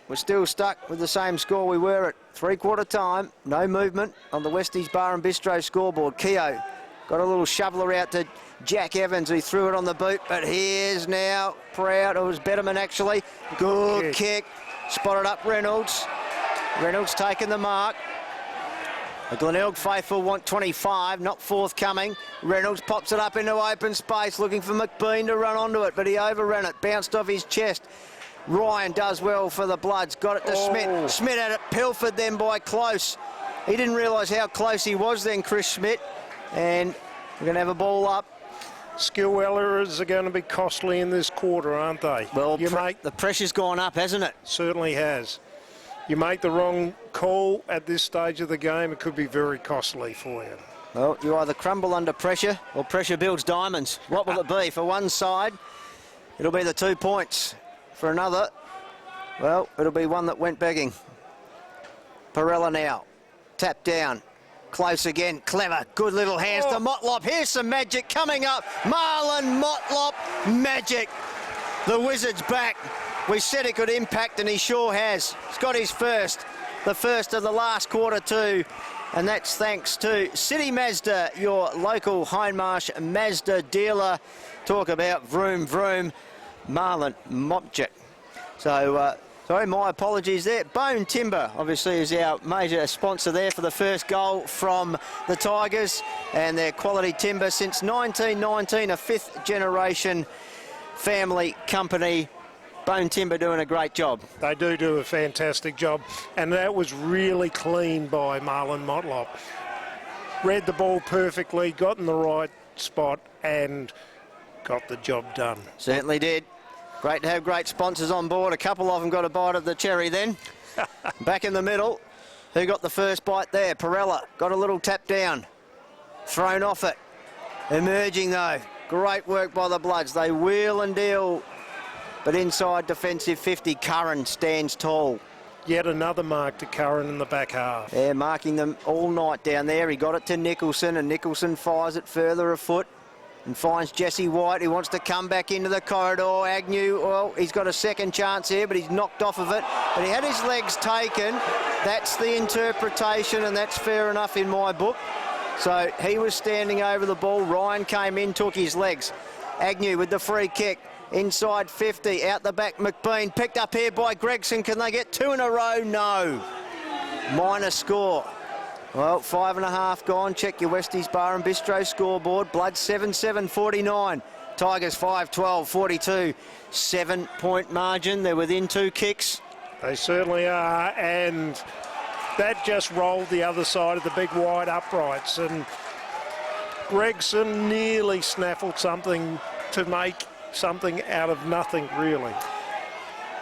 We're still stuck with the same score we were at three-quarter time. No movement on the Westies Bar and Bistro scoreboard. Keogh got a little shoveler out to Jack Evans, who threw it on the boot, but here's now Proud. It was Betterman, actually. Good kick. Spotted up Reynolds. Reynolds taking the mark. The Glenelg faithful want 25, not forthcoming. Reynolds pops it up into open space, looking for McBean to run onto it, but he overran it, bounced off his chest. Ryan does well for the Bloods, got it to Schmidt. Schmidt had it pilfered then by Close. He didn't realise how close he was then, Chris Schmidt. And we're going to have a ball up. Skill errors are going to be costly in this quarter, aren't they? Well, the pressure's gone up, hasn't it? Certainly has. You make the wrong call at this stage of the game, it could be very costly for you. Well, you either crumble under pressure or pressure builds diamonds. What will it be? For one side, it'll be the 2 points. For another, well, it'll be one that went begging. Perella now. Tap down. Close again. Clever. Good little hands to Motlop. Here's some magic coming up. Marlon Motlop. Magic. The Wizard's back. We said it could impact, and he sure has. He's got his first. The first of the last quarter too. And that's thanks to City Mazda, your local Hindmarsh Mazda dealer. Talk about vroom, vroom. Marlon Motlop. So Sorry, my apologies there. Bone Timber, obviously, is our major sponsor there for the first goal from the Tigers. And their quality timber since 1919, a fifth-generation family company. Bone Timber doing a great job. They do a fantastic job. And that was really clean by Marlon Motlop. Read the ball perfectly, got in the right spot, and got the job done. Certainly did. Great to have great sponsors on board. A couple of them got a bite of the cherry then. Back in the middle. Who got the first bite there? Perella got a little tap down. Thrown off it. Emerging though. Great work by the Bloods. They wheel and deal. But inside defensive 50, Curran stands tall. Yet another mark to Curran in the back half. Yeah, marking them all night down there. He got it to Nicholson, and Nicholson fires it further afoot and finds Jesse White, who wants to come back into the corridor. Agnew, well, he's got a second chance here, but he's knocked off of it. But he had his legs taken. That's the interpretation, and that's fair enough in my book. So he was standing over the ball. Ryan came in, took his legs. Agnew with the free kick. Inside 50, out the back, McBean. Picked up here by Gregson. Can they get two in a row? No. Minor score. Well, 5.5 gone. Check your Westies Bar and Bistro scoreboard. Blood 7-7-49. Tigers 5-12-42. 7-point margin. They're within 2 kicks. They certainly are, and that just rolled the other side of the big wide uprights, and Gregson nearly snaffled something to make something out of nothing, really.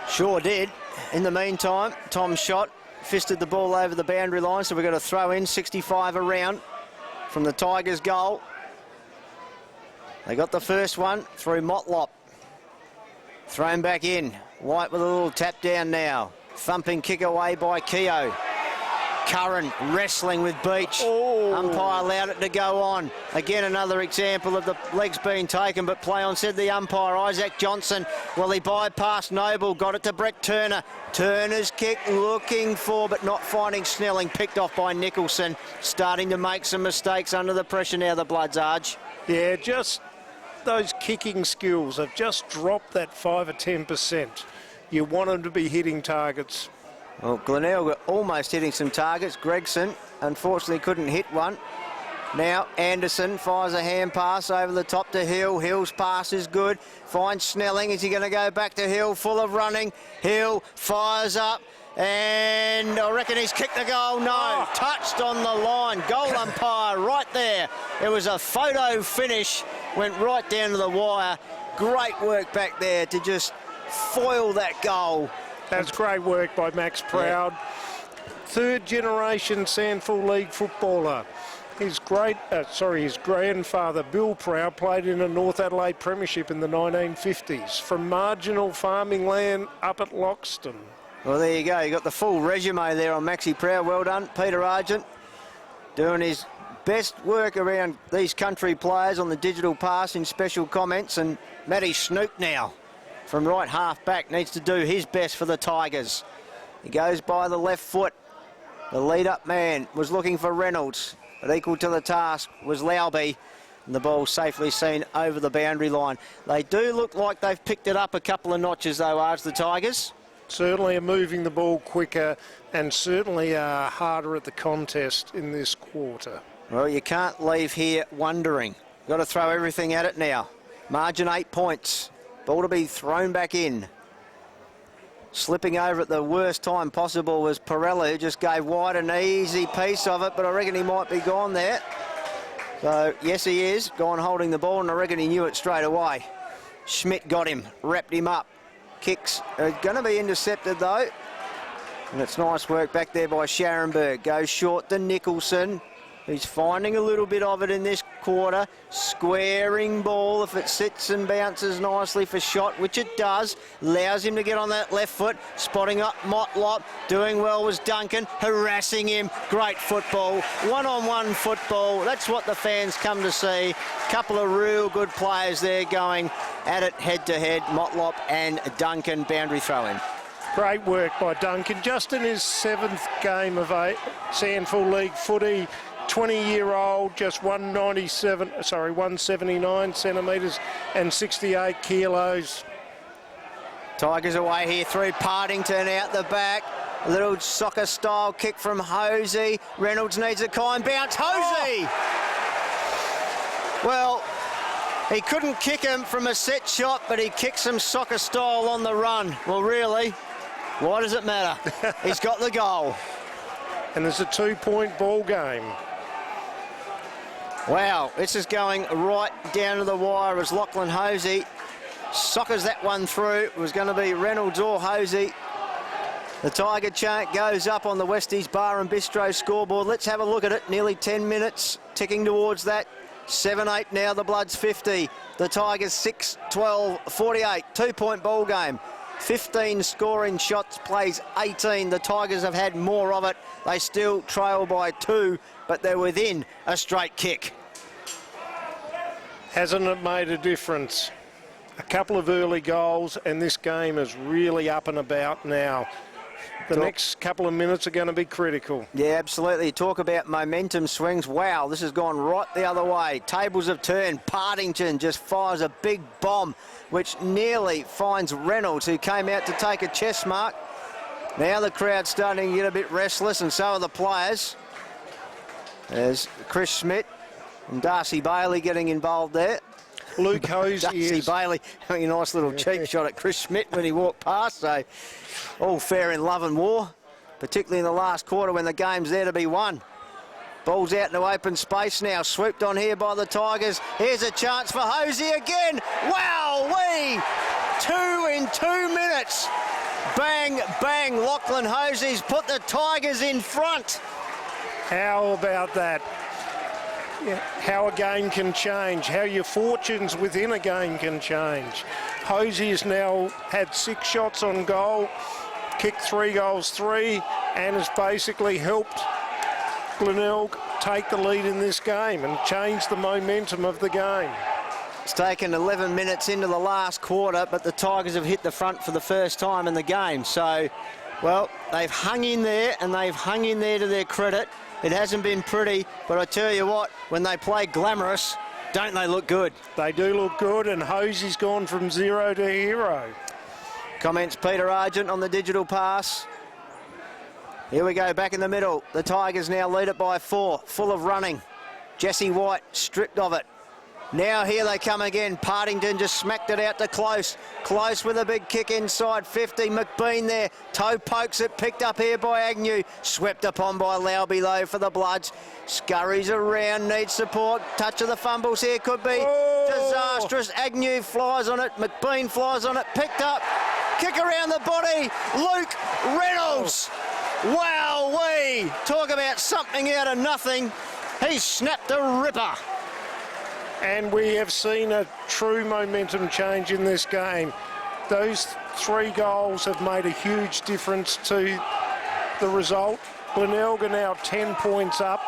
Sure did. In the meantime, Tom Shot fisted the ball over the boundary line, so we've got to throw in 65 around from the Tigers' goal. They got the first one through Motlop. Thrown back in. White with a little tap down now. Thumping kick away by Keogh. Curran wrestling with Beach. Oh. Umpire allowed it to go on. Again, another example of the legs being taken, but play on, said the umpire. Isaac Johnson, well, he bypassed Noble, got it to Brett Turner. Turner's kick looking for, but not finding Snelling. Picked off by Nicholson. Starting to make some mistakes under the pressure now, the Bloods, Arge. Yeah, just those kicking skills have just dropped that 5 or 10%. You want them to be hitting targets. Well, Glenelg almost hitting some targets. Gregson, unfortunately, couldn't hit one. Now, Anderson fires a hand pass over the top to Hill. Hill's pass is good. Finds Snelling. Is he going to go back to Hill? Full of running. Hill fires up. And I reckon he's kicked the goal. No, touched on the line. Goal umpire right there. It was a photo finish. Went right down to the wire. Great work back there to just foil that goal. That's great work by Max Proud. Yeah. Third generation SANFL League footballer. His grandfather, Bill Proud, played in a North Adelaide Premiership in the 1950s from marginal farming land up at Loxton. Well, there you go. You got the full resume there on Maxi Proud. Well done. Peter Argent doing his best work around these country players on the digital pass in special comments. And Matty Snook now from right half back needs to do his best for the Tigers. He goes by the left foot. The lead-up man was looking for Reynolds, but equal to the task was Lauby. And the ball safely seen over the boundary line. They do look like they've picked it up a couple of notches, though, Arge, the Tigers. Certainly are moving the ball quicker and certainly are harder at the contest in this quarter. Well, you can't leave here wondering. Got to throw everything at it now. Margin 8 points. Ball to be thrown back in. Slipping over at the worst time possible was Perella, who just gave White an easy piece of it, but I reckon he might be gone there. So, yes, he is. Gone holding the ball, and I reckon he knew it straight away. Schmidt got him, wrapped him up. Kicks are going to be intercepted, though. And it's nice work back there by Scharenberg. Goes short to Nicholson. He's finding a little bit of it in this quarter. Squaring ball if it sits and bounces nicely for Shot, which it does. Allows him to get on that left foot. Spotting up Motlop. Doing well was Duncan. Harassing him. Great football. One-on-one football. That's what the fans come to see. Couple of real good players there going at it head-to-head. Motlop and Duncan. Boundary throw-in. Great work by Duncan. Just in his 7th game of SANFL League footy. 20-year-old, just 179 centimetres and 68 kilos. Tigers away here through Partington out the back. A little soccer-style kick from Hosey. Reynolds needs a kind bounce. Hosey! Well, he couldn't kick him from a set shot, but he kicks him soccer-style on the run. Well, really, why does it matter? He's got the goal. And there's a 2-point ball game. Wow, this is going right down to the wire as Lachlan Hosey soccers that one through. It was going to be Reynolds or Hosey. The Tiger chant goes up on the Westies Bar and Bistro scoreboard. Let's have a look at it. Nearly 10 minutes ticking towards that. 7-8 now, the Bloods 50. The Tigers 6-12, 48. 2-point ball game. 15 scoring shots, plays 18. The Tigers have had more of it. They still trail by 2, but they're within a straight kick. Hasn't it made a difference? A couple of early goals, and this game is really up and about now. The next couple of minutes are going to be critical. Yeah, absolutely. Talk about momentum swings. Wow, this has gone right the other way. Tables have turned. Partington just fires a big bomb, which nearly finds Reynolds, who came out to take a chest mark. Now the crowd's starting to get a bit restless, and so are the players. There's Chris Schmidt and Darcy Bailey getting involved there. Luke Hosey Darcy Bailey having a nice little cheek shot at Chris Schmidt when he walked past. So all fair in love and war, particularly in the last quarter when the game's there to be won. Ball's out into open space now, swooped on here by the Tigers. Here's a chance for Hosey again. Wow-wee! 2 in 2 minutes. Bang, bang. Lachlan Hosey's put the Tigers in front. How about that? Yeah, how a game can change, how your fortunes within a game can change. Hosey has now had 6 shots on goal, kicked 3 goals, 3, and has basically helped Glenelg take the lead in this game and change the momentum of the game. It's taken 11 minutes into the last quarter, but the Tigers have hit the front for the first time in the game. So, well, they've hung in there, and they've hung in there to their credit. It hasn't been pretty, but I tell you what, when they play glamorous, don't they look good? They do look good, and Hosey's gone from 0 to hero. Comments Peter Argent on the digital pass. Here we go, back in the middle. The Tigers now lead it by 4, full of running. Jesse White stripped of it. Now here they come again. Partington just smacked it out to Close. Close with a big kick inside 50. McBean there. Toe pokes it. Picked up here by Agnew. Swept upon by Lowby though for the Bloods. Scurries around. Needs support. Touch of the fumbles here could be disastrous. Agnew flies on it. McBean flies on it. Picked up. Kick around the body. Luke Reynolds. Wow-wee. Talk about something out of nothing. He snapped a ripper. And we have seen a true momentum change in this game. Those 3 goals have made a huge difference to the result. Glenelg are now 10 points up,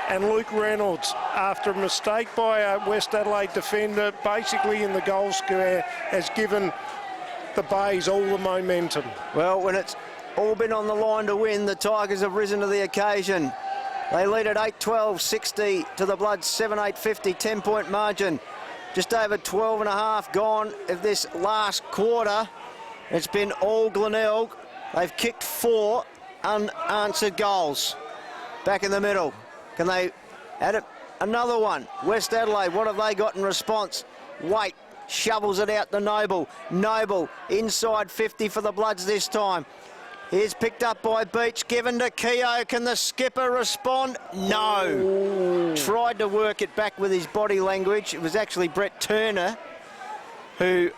and Luke Reynolds, after a mistake by a West Adelaide defender, basically in the goal square, has given the Bays all the momentum. Well, when it's all been on the line to win, the Tigers have risen to the occasion. They lead at 8-12, 60 to the Bloods, 7-8, 50, 10-point margin. Just over 12 and a half gone of this last quarter. It's been all Glenelg. They've kicked 4 unanswered goals. Back in the middle. Can they add it? Another one. West Adelaide, what have they got in response? Waite shovels it out to Noble. Noble inside 50 for the Bloods this time. Here's picked up by Beach, given to Keogh. Can the skipper respond? No. Ooh. Tried to work it back with his body language. It was actually Brett Turner who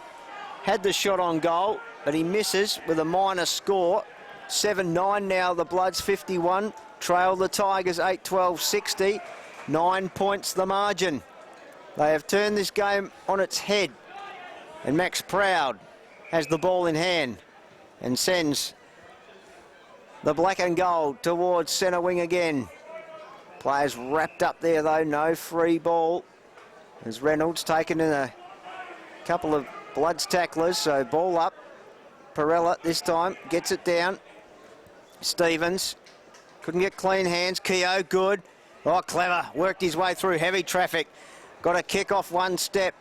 had the shot on goal, but he misses with a minor score. 7-9 now, the Bloods 51. Trail the Tigers 8-12, 60. 9 points the margin. They have turned this game on its head. And Max Proud has the ball in hand and sends the black and gold towards centre wing again. Players wrapped up there though, no free ball. As Reynolds taken in a couple of Bloods tacklers, so ball up. Perella this time gets it down. Stevens couldn't get clean hands. Keogh good. Oh, clever. Worked his way through heavy traffic. Got a kick off one step.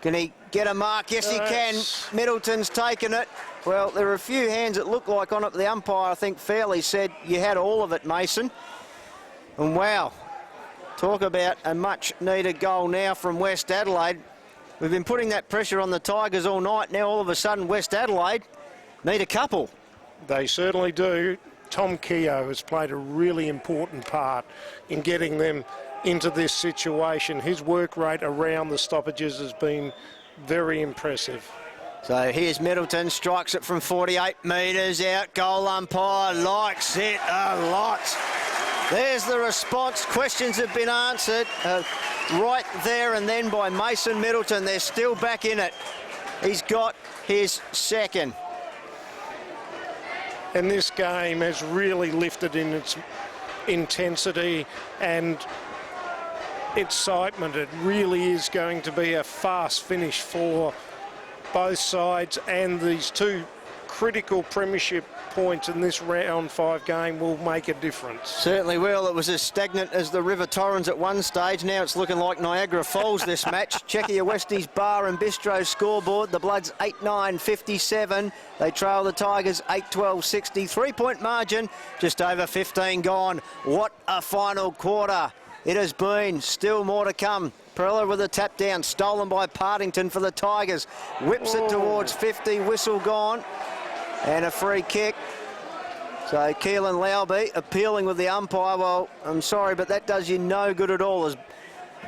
Can he get a mark? Yes, he can. Middleton's taken it. Well, there are a few hands that look like on it. The umpire, I think, fairly said you had all of it, Mason. And wow, talk about a much-needed goal now from West Adelaide. We've been putting that pressure on the Tigers all night. Now, all of a sudden, West Adelaide need a couple. They certainly do. Tom Keogh has played a really important part in getting them into this situation. His work rate around the stoppages has been very impressive. So here's Middleton, strikes it from 48 metres out. Goal umpire likes it a lot. There's the response. Questions have been answered right there and then by Mason Middleton. They're still back in it. He's got his second. And this game has really lifted in its intensity and excitement. It really is going to be a fast finish for both sides, and these two critical premiership points in this round 5 game will make a difference. Certainly will. It was as stagnant as the River Torrens at one stage. Now it's looking like Niagara Falls, this match. Checker your Westies Bar and Bistro scoreboard. The Bloods 8-9-57. They trail the Tigers 8-12-60. 3-point margin, just over 15 gone. What a final quarter it has been. Still more to come. Perella with a tap down, stolen by Partington for the Tigers. Whips it towards 50, whistle gone. And a free kick. So Keelan Lowby appealing with the umpire. Well, I'm sorry, but that does you no good at all as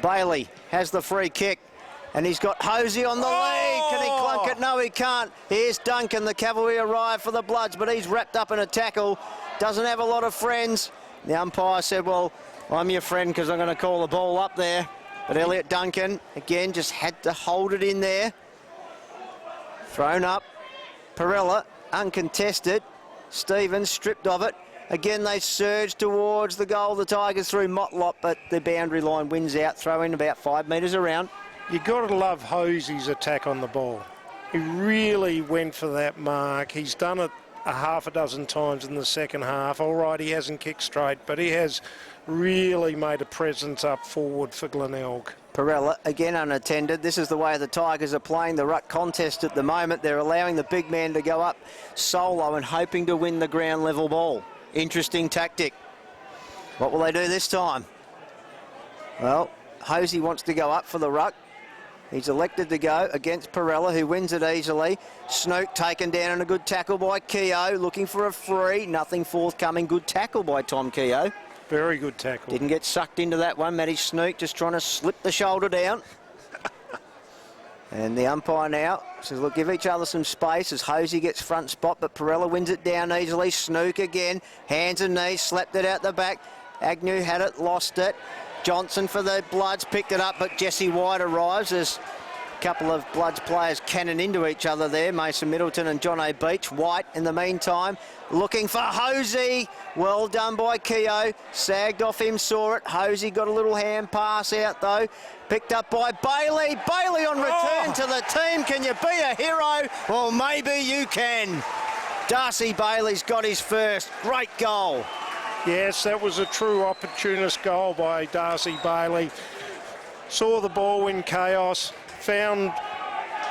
Bailey has the free kick. And he's got Hosey on the lead. Can he clunk it? No, he can't. Here's Duncan. The cavalry arrive for the Bloods, but he's wrapped up in a tackle. Doesn't have a lot of friends. The umpire said, well, I'm your friend because I'm going to call the ball up there. But Elliot Duncan, again, just had to hold it in there. Thrown up. Perella, uncontested. Stevens stripped of it. Again, they surge towards the goal. The Tigers through Motlop, but the boundary line wins out. Throw in about 5 metres around. You've got to love Hosey's attack on the ball. He really went for that mark. He's done it a half a dozen times in the second half. All right, he hasn't kicked straight, but he has really made a presence up forward for Glenelg. Perella, again unattended. This is the way the Tigers are playing the ruck contest at the moment. They're allowing the big man to go up solo and hoping to win the ground level ball. Interesting tactic. What will they do this time? Well, Hosey wants to go up for the ruck. He's elected to go against Perella, who wins it easily. Snook taken down and a good tackle by Keogh, looking for a free. Nothing forthcoming. Good tackle by Tom Keogh. Very good tackle. Didn't get sucked into that one. Matty Snook just trying to slip the shoulder down. And the umpire now says, look, give each other some space as Hosey gets front spot, but Perella wins it down easily. Snook again, hands and knees, slapped it out the back. Agnew had it, lost it. Johnson for the Bloods picked it up, but Jesse White arrives as a couple of Bloods players cannon into each other there. Mason Middleton and John O'Beach. White, in the meantime, looking for Hosey. Well done by Keogh. Sagged off him, saw it. Hosey got a little hand pass out, though. Picked up by Bailey. Bailey on return to the team. Can you be a hero? Well, maybe you can. Darcy Bailey's got his first. Great goal. Yes, that was a true opportunist goal by Darcy Bailey. Saw the ball in chaos, found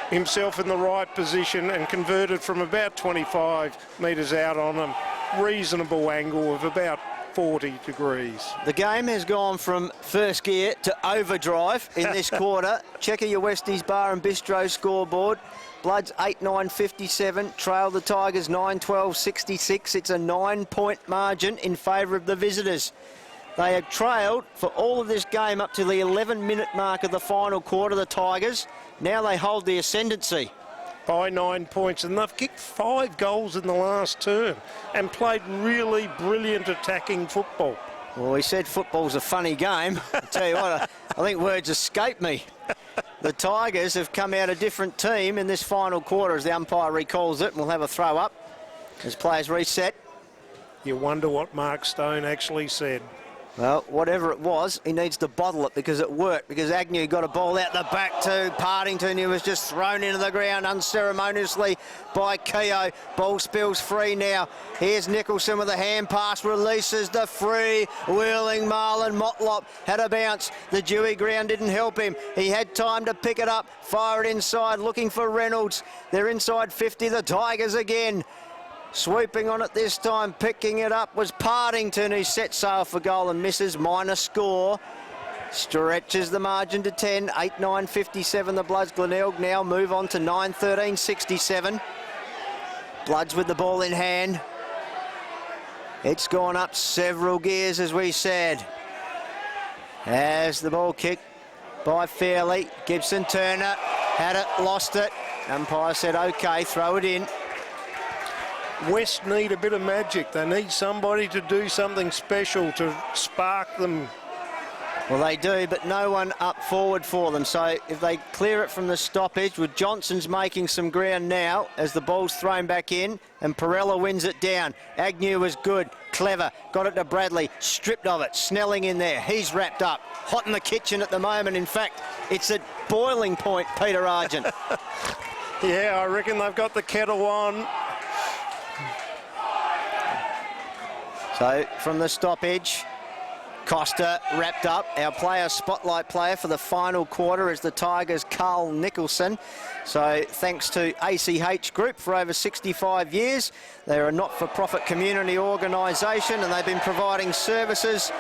himself in the right position and converted from about 25 metres out on a reasonable angle of about 40 degrees. The game has gone from first gear to overdrive in this quarter. Check your Westies Bar and Bistro scoreboard. Bloods 8-9-57, trail the Tigers 9-12-66. It's a 9-point margin in favour of the visitors. They have trailed for all of this game up to the 11-minute mark of the final quarter, the Tigers. Now they hold the ascendancy. By 9 points, and they've kicked 5 goals in the last term and played really brilliant attacking football. Well, he said football's a funny game. I tell you what, I think words escape me. The Tigers have come out a different team in this final quarter as the umpire recalls it, and we'll have a throw up as players reset. You wonder what Mark Stone actually said. Well, whatever it was, he needs to bottle it because it worked, because Agnew got a ball out the back to Partington, who was just thrown into the ground unceremoniously by Keogh. Ball spills free now. Here's Nicholson with a hand pass, releases the free, wheeling Marlon Motlop, had a bounce. The dewy ground didn't help him. He had time to pick it up, fire it inside, looking for Reynolds. They're inside 50, the Tigers again. Swooping on it this time, picking it up was Partington, who set sail for goal and misses. Minor score. Stretches the margin to 10. 8-9-57 the Bloods. Glenelg now move on to 9-13-67. Bloods with the ball in hand. It's gone up several gears, as we said. As the ball kicked by Fairley. Gibson Turner had it, lost it. Umpire said, OK, throw it in. West need a bit of magic. They need somebody to do something special to spark them. Well, they do, but no one up forward for them. So if they clear it from the stoppage, with Johnson's making some ground now as the ball's thrown back in, and Perella wins it down. Agnew was good, clever, got it to Bradley, stripped of it, Snelling in there. He's wrapped up, hot in the kitchen at the moment. In fact, it's at boiling point, Peter Argent. Yeah, I reckon they've got the kettle on. So from the stoppage, Costa wrapped up. Our spotlight player for the final quarter is the Tigers' Carl Nicholson. So thanks to ACH Group for over 65 years. They're a not-for-profit community organisation, and they've been providing services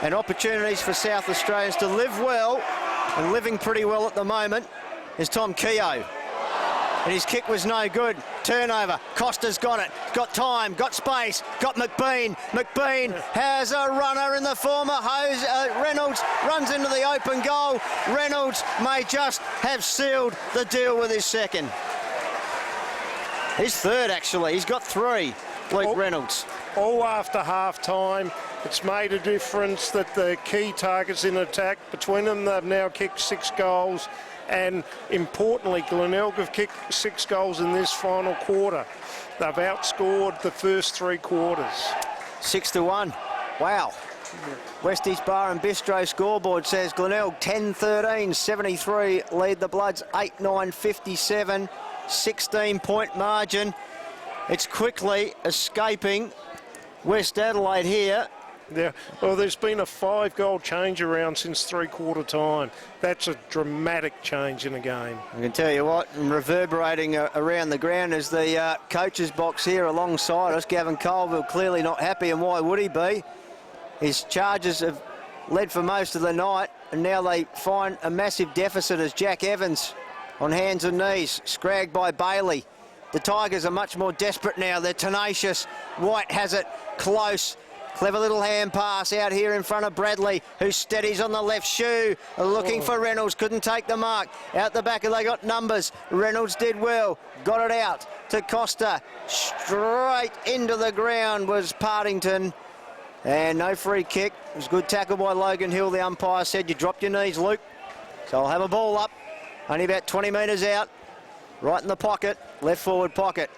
and opportunities for South Australians to live well, and living pretty well at the moment is Tom Keogh. And his kick was no good. Turnover. Costa's got it. Got time. Got space. Got McBean. McBean has a runner in the form of Reynolds. Runs into the open goal. Reynolds may just have sealed the deal with his second. His third, actually. He's got 3, Luke Reynolds. All after half-time. It's made a difference that the key targets in attack, between them, they've now kicked 6 goals. And importantly, Glenelg have kicked 6 goals in this final quarter. They've outscored the first 3 quarters. 6-1. Wow. Westies Bar and Bistro scoreboard says Glenelg 10-13, 73 lead the Bloods 8-9-57, 16-point margin. It's quickly escaping West Adelaide here. Yeah, well, there's been a 5-goal change around since 3-quarter time. That's a dramatic change in a game. I can tell you what, and reverberating around the ground is the coach's box here alongside us. Gavin Colville clearly not happy, and why would he be? His Chargers have led for most of the night, and now they find a massive deficit as Jack Evans on hands and knees, scragged by Bailey. The Tigers are much more desperate now. They're tenacious. White has it close. Clever little hand pass out here in front of Bradley, who steadies on the left shoe. Looking for Reynolds, couldn't take the mark. Out the back, they got numbers. Reynolds did well, got it out to Costa. Straight into the ground was Partington. And no free kick. It was a good tackle by Logan Hill. The umpire said, you dropped your knees, Luke. So I'll have a ball up, only about 20 metres out. Right in the pocket, left forward pocket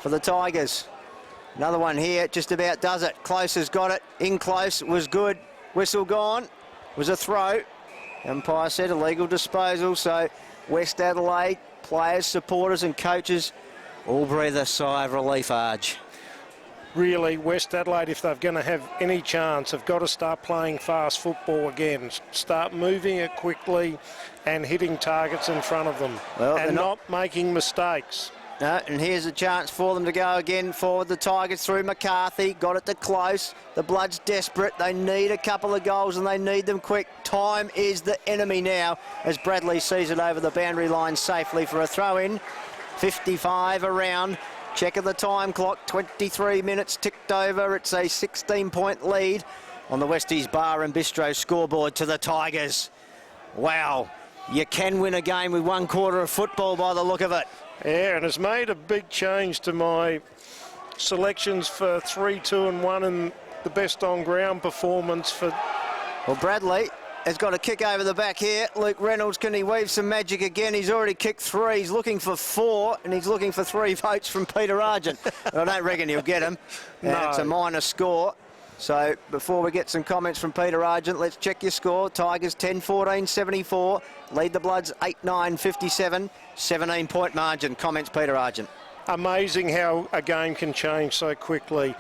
for the Tigers. Another one here, just about does it. Close has got it, in close, was good. Whistle gone, was a throw. Umpire said illegal disposal, so West Adelaide players, supporters and coaches all breathe a sigh of relief, Arj. Really, West Adelaide, if they're going to have any chance, have got to start playing fast football again. Start moving it quickly and hitting targets in front of them. Well, and not making mistakes. No, and here's a chance for them to go again forward. The Tigers through McCarthy, got it to close. The Bloods desperate. They need a couple of goals and they need them quick. Time is the enemy now as Bradley sees it over the boundary line safely for a throw-in. 55 around. Check of the time clock, 23 minutes ticked over. It's a 16-point lead on the Westies Bar and Bistro scoreboard to the Tigers. Wow, you can win a game with 1 quarter of football by the look of it. Yeah, and it's made a big change to my selections for 3, 2 and 1 and the best on-ground performance for... Well, Bradley has got a kick over the back here. Luke Reynolds, can he weave some magic again? He's already kicked 3. He's looking for 4, and he's looking for 3 votes from Peter Argent. I don't reckon he'll get him. No. It's a minor score. So before we get some comments from Peter Argent, let's check your score. Tigers 10-14-74. Lead the Bloods 8-9-57. 17-point margin. Comments, Peter Argent. Amazing how a game can change so quickly.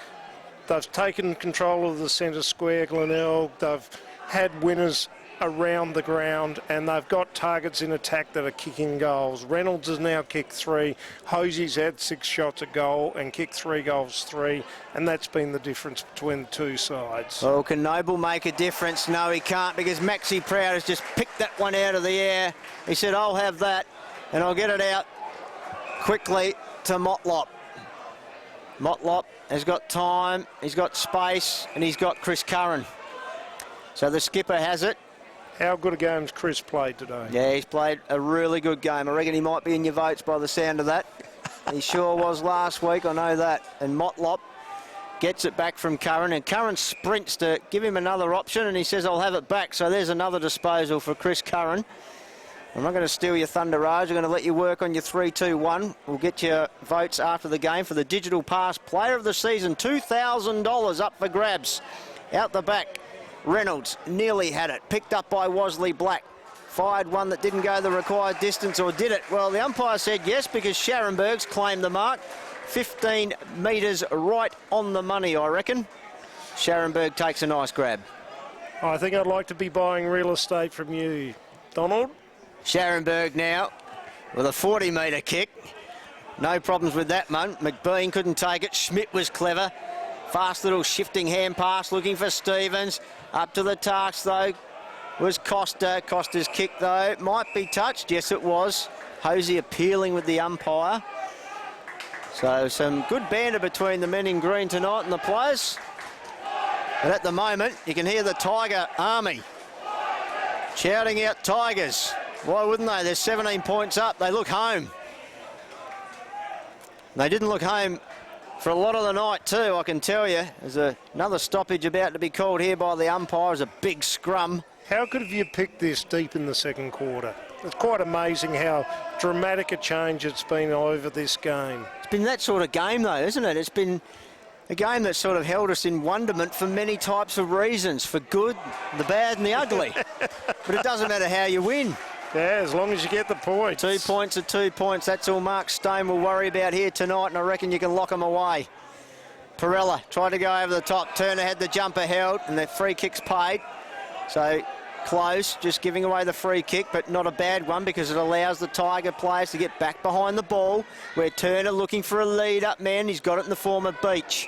They've taken control of the centre square, Glenelg. They've had winners around the ground, and they've got targets in attack that are kicking goals. Reynolds has now kicked 3. Hosey's had 6 shots at goal and kicked 3 goals, 3, and that's been the difference between the two sides. Well, can Noble make a difference? No, he can't, because Maxi Proud has just picked that one out of the air. He said, I'll have that, and I'll get it out quickly to Motlop. Motlop has got time, he's got space, and he's got Chris Curran. So the skipper has it. How good a game's Chris played today? Yeah, he's played a really good game. I reckon he might be in your votes by the sound of that. He sure was last week, I know that. And Motlop gets it back from Curran, and Curran sprints to give him another option, and he says, I'll have it back. So there's another disposal for Chris Curran. I'm not going to steal your thunder, Raj. I'm going to let you work on your 3-2-1. We'll get your votes after the game for the Digital Pass Player of the Season. $2,000 up for grabs. Out the back, Reynolds nearly had it. Picked up by Wasley Black. Fired one that didn't go the required distance, or did it? Well, the umpire said yes, because Scharenberg's claimed the mark. 15 metres right on the money, I reckon. Scharenberg takes a nice grab. I think I'd like to be buying real estate from you, Donald. Scharenberg now with a 40-metre kick. No problems with that one. McBean couldn't take it. Schmidt was clever. Fast little shifting hand pass looking for Stevens. Up to the task, though, was Costa. Costa's kick, though, might be touched. Yes, it was. Hosey appealing with the umpire. So some good banter between the men in green tonight and the players. But at the moment, you can hear the Tiger Army shouting out Tigers. Why wouldn't they? They're 17 points up. They look home. They didn't look home for a lot of the night too, I can tell you. There's another stoppage about to be called here by the umpire. It's a big scrum. How could have you picked this deep in the second quarter? It's quite amazing how dramatic a change it's been over this game. It's been that sort of game though, isn't it? It's been a game that sort of held us in wonderment for many types of reasons, for good, the bad and the ugly. But it doesn't matter how you win. Yeah, as long as you get the points. 2 points are 2 points. That's all Mark Stone will worry about here tonight, and I reckon you can lock them away. Perella tried to go over the top. Turner had the jumper held, and the free kick's paid. So close, just giving away the free kick, but not a bad one, because it allows the Tiger players to get back behind the ball, where Turner looking for a lead-up man. He's got it in the form of Beach.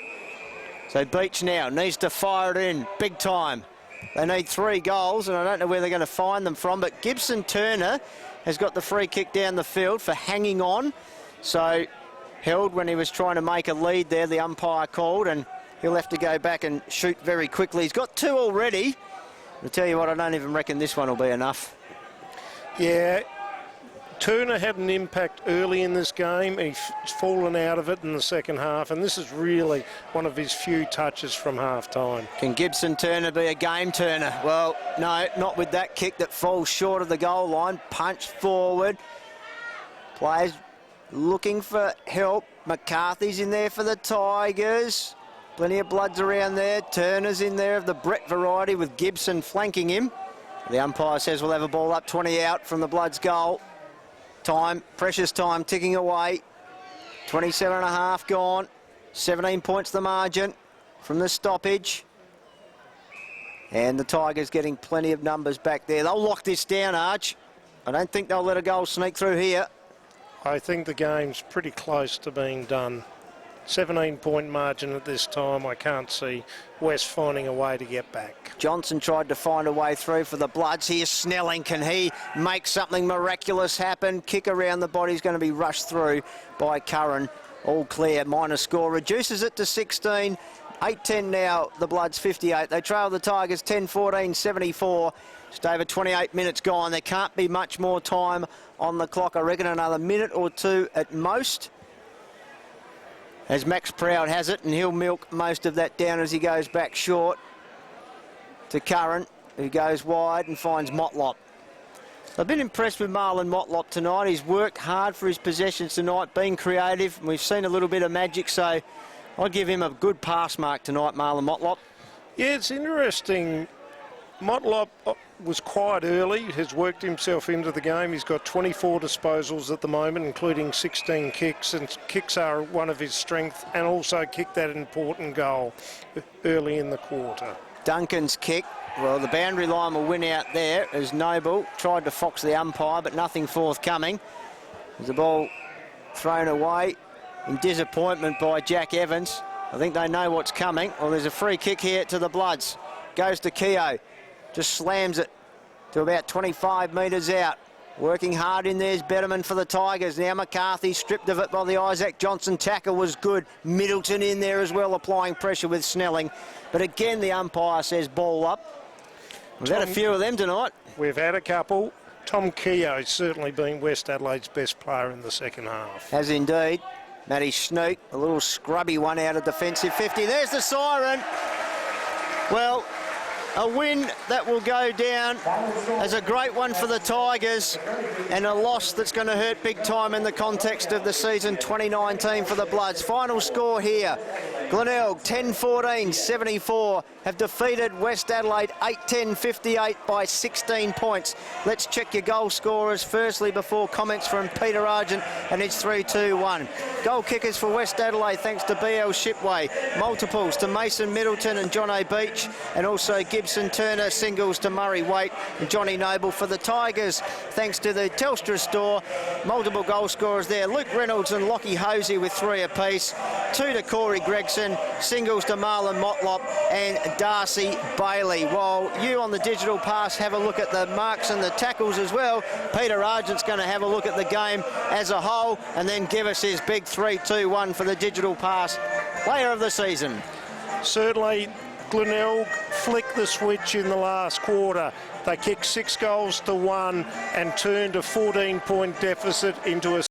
So Beach now needs to fire it in big time. They need 3 goals, and I don't know where they're going to find them from, but Gibson Turner has got the free kick down the field for hanging on. So held when he was trying to make a lead there, the umpire called, and he'll have to go back and shoot very quickly. He's got 2 already. I'll tell you what, I don't even reckon this one will be enough. Yeah. Turner had an impact early in this game. He's fallen out of it in the second half, and this is really one of his few touches from half-time. Can Gibson Turner be a game turner? Well, no, not with that kick that falls short of the goal line. Punch forward. Players looking for help. McCarthy's in there for the Tigers. Plenty of bloods around there. Turner's in there of the Brett variety with Gibson flanking him. The umpire says we'll have a ball up 20 out from the Bloods goal. Time, precious time ticking away. 27.5 gone. 17 points the margin from the stoppage. And the Tigers getting plenty of numbers back there. They'll lock this down, Arch. I don't think they'll let a goal sneak through here. I think the game's pretty close to being done. 17-point margin at this time. I can't see West finding a way to get back. Johnson tried to find a way through for the Bloods. Here's Snelling. Can he make something miraculous happen? Kick around the body's going to be rushed through by Curran. All clear. Minor score reduces it to 16. 8-10 now. The Bloods 58. They trail the Tigers 10-14-74. Just over 28 minutes gone. There can't be much more time on the clock. I reckon another minute or 2 at most, as Max Proud has it, and he'll milk most of that down as he goes back short to Curran, who goes wide and finds Motlop. I've been impressed with Marlon Motlop tonight. He's worked hard for his possessions tonight, been creative. We've seen a little bit of magic, so I'd give him a good pass mark tonight, Marlon Motlop. Yeah, it's interesting. Motlop was quite early, has worked himself into the game. He's got 24 disposals at the moment, including 16 kicks, and kicks are one of his strengths, and also kicked that important goal early in the quarter. Duncan's kick, well, the boundary line will win out there as Noble tried to fox the umpire, but nothing forthcoming. There's the ball thrown away in disappointment by Jack Evans. I think they know what's coming. Well, there's a free kick here to the Bloods. Goes to Keogh. Just slams it to about 25 metres out. Working hard in there's Betterman for the Tigers. Now McCarthy stripped of it by the Isaac Johnson tackle was good. Middleton in there as well, applying pressure with Snelling. But again, the umpire says ball up. We've had a few of them tonight. We've had a couple. Tom Keogh's certainly been West Adelaide's best player in the second half. Has indeed. Matty Snook, a little scrubby one out of defensive 50. There's the siren. Well, a win that will go down as a great one for the Tigers and a loss that's going to hurt big time in the context of the season 2019 for the Bloods. Final score here. Glenelg 10-14-74 have defeated West Adelaide 8-10-58 by 16 points. Let's check your goal scorers firstly before comments from Peter Argent and it's 3-2-1. Goal kickers for West Adelaide thanks to BL Shipway. Multiples to Mason Middleton and John O'Beach, and also Gibson Turner singles to Murray Waite and Johnny Noble. For the Tigers thanks to the Telstra store, multiple goal scorers there. Luke Reynolds and Lockie Hosey with 3 apiece. 2 to Corey Gregson, singles to Marlon Motlop and Darcy Bailey. While you on the digital pass have a look at the marks and the tackles as well, Peter Argent's going to have a look at the game as a whole and then give us his big 3-2-1 for the digital pass player of the season. Certainly Glenelg flicked the switch in the last quarter. They kicked 6 goals to 1 and turned a 14-point deficit into a